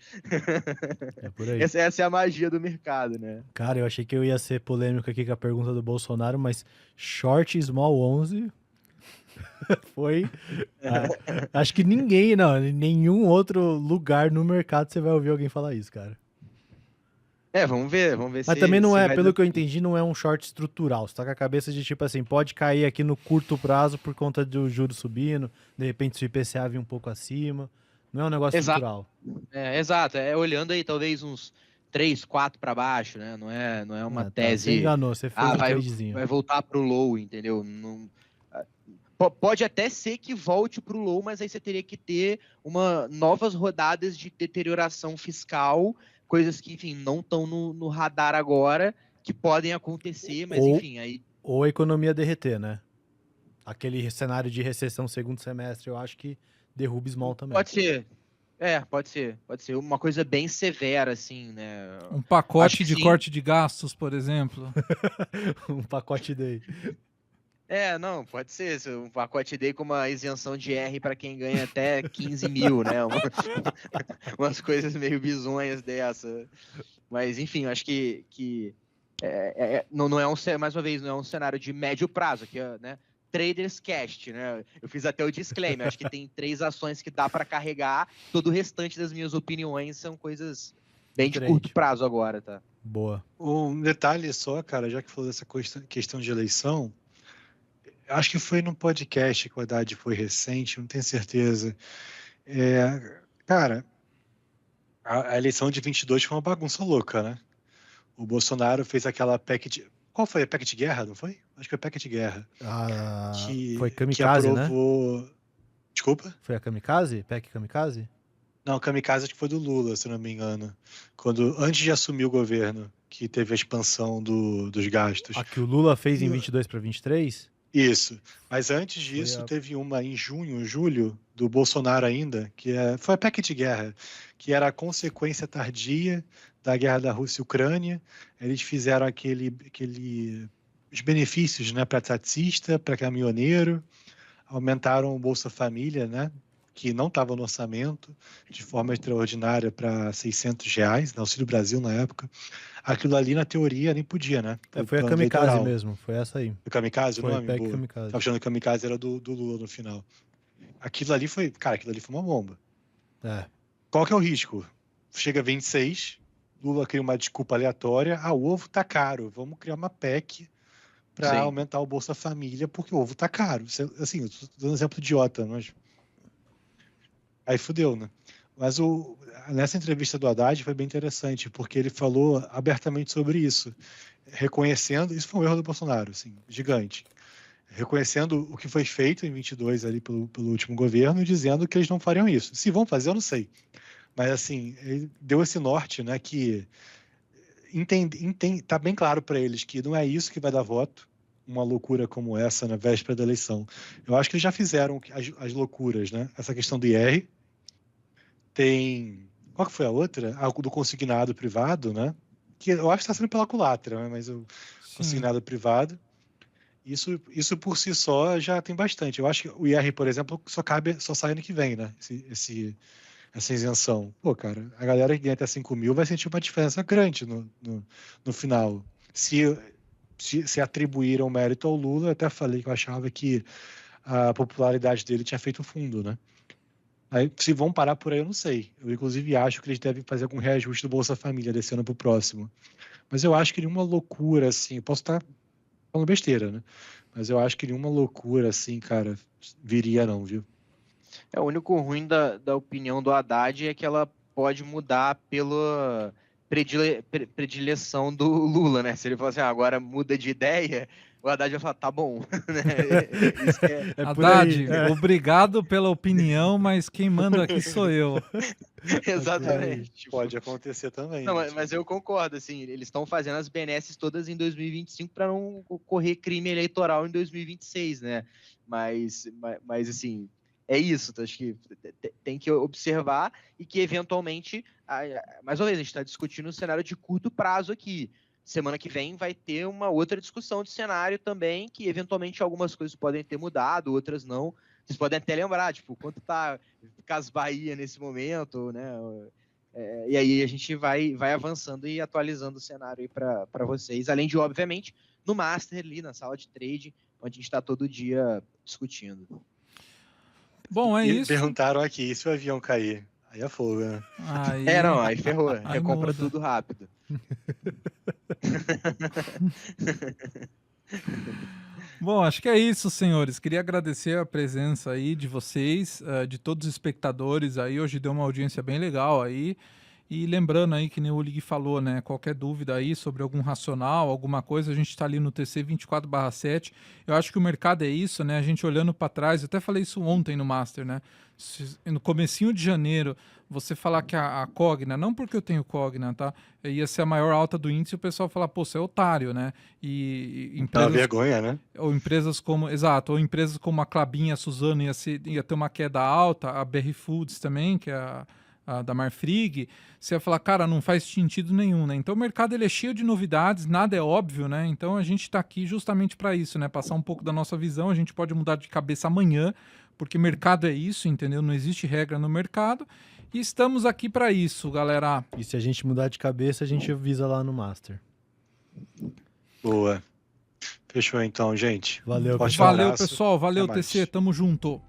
É por aí. Essa é a magia do mercado, né? Cara, eu achei que eu ia ser polêmico aqui com a pergunta do Bolsonaro, mas short small 11 foi... acho que ninguém, não, em nenhum outro lugar no mercado você vai ouvir alguém falar isso, cara. Vamos ver Mas se também não é, vai pelo dar... que eu entendi, não é um short estrutural. Você tá com a cabeça de tipo assim, pode cair aqui no curto prazo por conta do juros subindo, de repente se o IPCA vir um pouco acima. Não é um negócio estrutural. Exato, olhando aí talvez uns 3, 4 para baixo, né? Não é uma tese... Você enganou, você fez um tradezinho. Vai voltar pro low, entendeu? Não... Pode até ser que volte para o low, mas aí você teria que ter novas rodadas de deterioração fiscal, coisas que, enfim, não estão no radar agora, que podem acontecer, mas enfim, aí... Ou a economia derreter, né? Aquele cenário de recessão segundo semestre, eu acho que derruba small também. Pode ser. Pode ser. Pode ser uma coisa bem severa, assim, né? Um pacote de corte de gastos, por exemplo. Um pacote daí. Não, pode ser. Um pacote day com uma isenção de R para quem ganha até 15 mil, né? Umas coisas meio bizonhas dessa. Mas, enfim, acho que não é mais uma vez, não é um cenário de médio prazo, que é, né? Traders Cast, né? Eu fiz até o disclaimer, acho que tem 3 ações que dá para carregar, todo o restante das minhas opiniões são coisas bem de curto prazo agora, tá? Boa. Um detalhe só, cara, já que falou dessa questão de eleição, acho que foi num podcast que o Haddad foi recente, não tenho certeza. Cara, a eleição de 22 foi uma bagunça louca, né? O Bolsonaro fez aquela PEC de... Qual foi? A PEC de guerra, não foi? Acho que foi a PEC de guerra. Foi Kamikaze, que aprovou... Né? Desculpa? Foi a Kamikaze? PEC Kamikaze? Não, Kamikaze acho que foi do Lula, se não me engano. Antes de assumir o governo, que teve a expansão dos gastos. A que o Lula fez em 22 para 23? Isso. Mas antes disso, Foi a- teve uma em junho, julho, do Bolsonaro ainda, foi a PEC de guerra, que era a consequência tardia da guerra da Rússia e Ucrânia. Eles fizeram os benefícios, né, para taxista, para caminhoneiro, aumentaram o Bolsa Família, né, que não estava no orçamento, de forma extraordinária para R$ 600, no Auxílio Brasil na época. Aquilo ali, na teoria, nem podia, né? foi a Plano Kamikaze eleitoral. mesmo, foi essa aí. O Kamikaze, o Foi a nome? PEC Boa. Kamikaze. Tava achando que o Kamikaze era do Lula no final. Aquilo ali foi uma bomba. É. Qual que é o risco? Chega 26, Lula cria uma desculpa aleatória, o ovo tá caro, vamos criar uma PEC para Sim. aumentar o Bolsa Família, porque o ovo tá caro. Assim, eu tô dando um exemplo idiota, mas... Aí fudeu, né? Mas nessa entrevista do Haddad foi bem interessante, porque ele falou abertamente sobre isso, reconhecendo, isso foi um erro do Bolsonaro, assim, gigante, reconhecendo o que foi feito em 22 ali pelo último governo e dizendo que eles não fariam isso. Se vão fazer, eu não sei. Mas, assim, ele deu esse norte, né, que tá bem claro para eles que não é isso que vai dar voto, uma loucura como essa na véspera da eleição. Eu acho que eles já fizeram as loucuras, né? Essa questão do IR. Tem... Qual que foi a outra? Do consignado privado, né? Que eu acho que está sendo pela culatra, né? Mas o consignado privado... Isso por si só já tem bastante. Eu acho que o IR, por exemplo, só sai ano que vem, né? Essa isenção. Pô, cara, a galera que ganha até 5 mil vai sentir uma diferença grande no final. Se atribuíram mérito ao Lula, eu até falei que eu achava que a popularidade dele tinha feito fundo, né? Aí, se vão parar por aí, eu não sei. Eu, inclusive, acho que eles devem fazer algum reajuste do Bolsa Família desse ano pro próximo. Mas eu acho que nenhuma loucura, assim, eu posso estar falando besteira, né? Mas eu acho que nenhuma loucura, assim, cara, viria não, viu? O único ruim da opinião do Haddad é que ela pode mudar pela predileção do Lula, né? Se ele falar assim, agora muda de ideia, o Haddad vai falar, tá bom. Né? Isso É por Haddad, aí, obrigado pela opinião, mas quem manda aqui sou eu. Exatamente. Tipo, Pode acontecer também. não, né? mas eu concordo, assim, eles estão fazendo as benesses todas em 2025 para não correr crime eleitoral em 2026, né? Mas assim, é isso, acho que tem que observar e que, eventualmente, mais uma vez, a gente está discutindo um cenário de curto prazo aqui. Semana que vem vai ter uma outra discussão de cenário também, que, eventualmente, algumas coisas podem ter mudado, outras não. Vocês podem até lembrar, tipo, quanto tá Cas Bahia nesse momento, né? E aí a gente vai avançando e atualizando o cenário aí para vocês, além de, obviamente, no Master ali, na sala de trade, onde a gente está todo dia discutindo. Bom, é isso. Perguntaram aqui, e se o avião cair? Aí é fogo, né? Aí ferrou. Aí Recompra muda. tudo rápido. Bom, acho que é isso, senhores. Queria agradecer a presença aí de vocês, de todos os espectadores aí. Hoje deu uma audiência bem legal aí. E lembrando aí que nem o Lig falou, né? Qualquer dúvida aí sobre algum racional, alguma coisa, a gente está ali no TC 24/7. Eu acho que o mercado é isso, né? A gente olhando para trás, eu até falei isso ontem no Master, né? No comecinho de janeiro, você falar que a Cogna, não porque eu tenho Cogna, tá? Ia ser a maior alta do índice e o pessoal falar, pô, você é otário, né? E Dá empresas, vergonha, né? ou empresas como, exato, ou empresas como a Klabin, a Suzano ia ter uma queda alta, a BR Foods também, que é a da Marfrig, você ia falar, cara, não faz sentido nenhum, né? Então o mercado ele é cheio de novidades, nada é óbvio, né? Então a gente está aqui justamente para isso, né? Passar um pouco da nossa visão, a gente pode mudar de cabeça amanhã, porque mercado é isso, entendeu? Não existe regra no mercado e estamos aqui para isso, galera. E se a gente mudar de cabeça, a gente avisa lá no Master. Boa. Fechou então, gente. Valeu, Forte pessoal. Valeu, abraço. pessoal. Valeu, Até mais. TC. Tamo junto.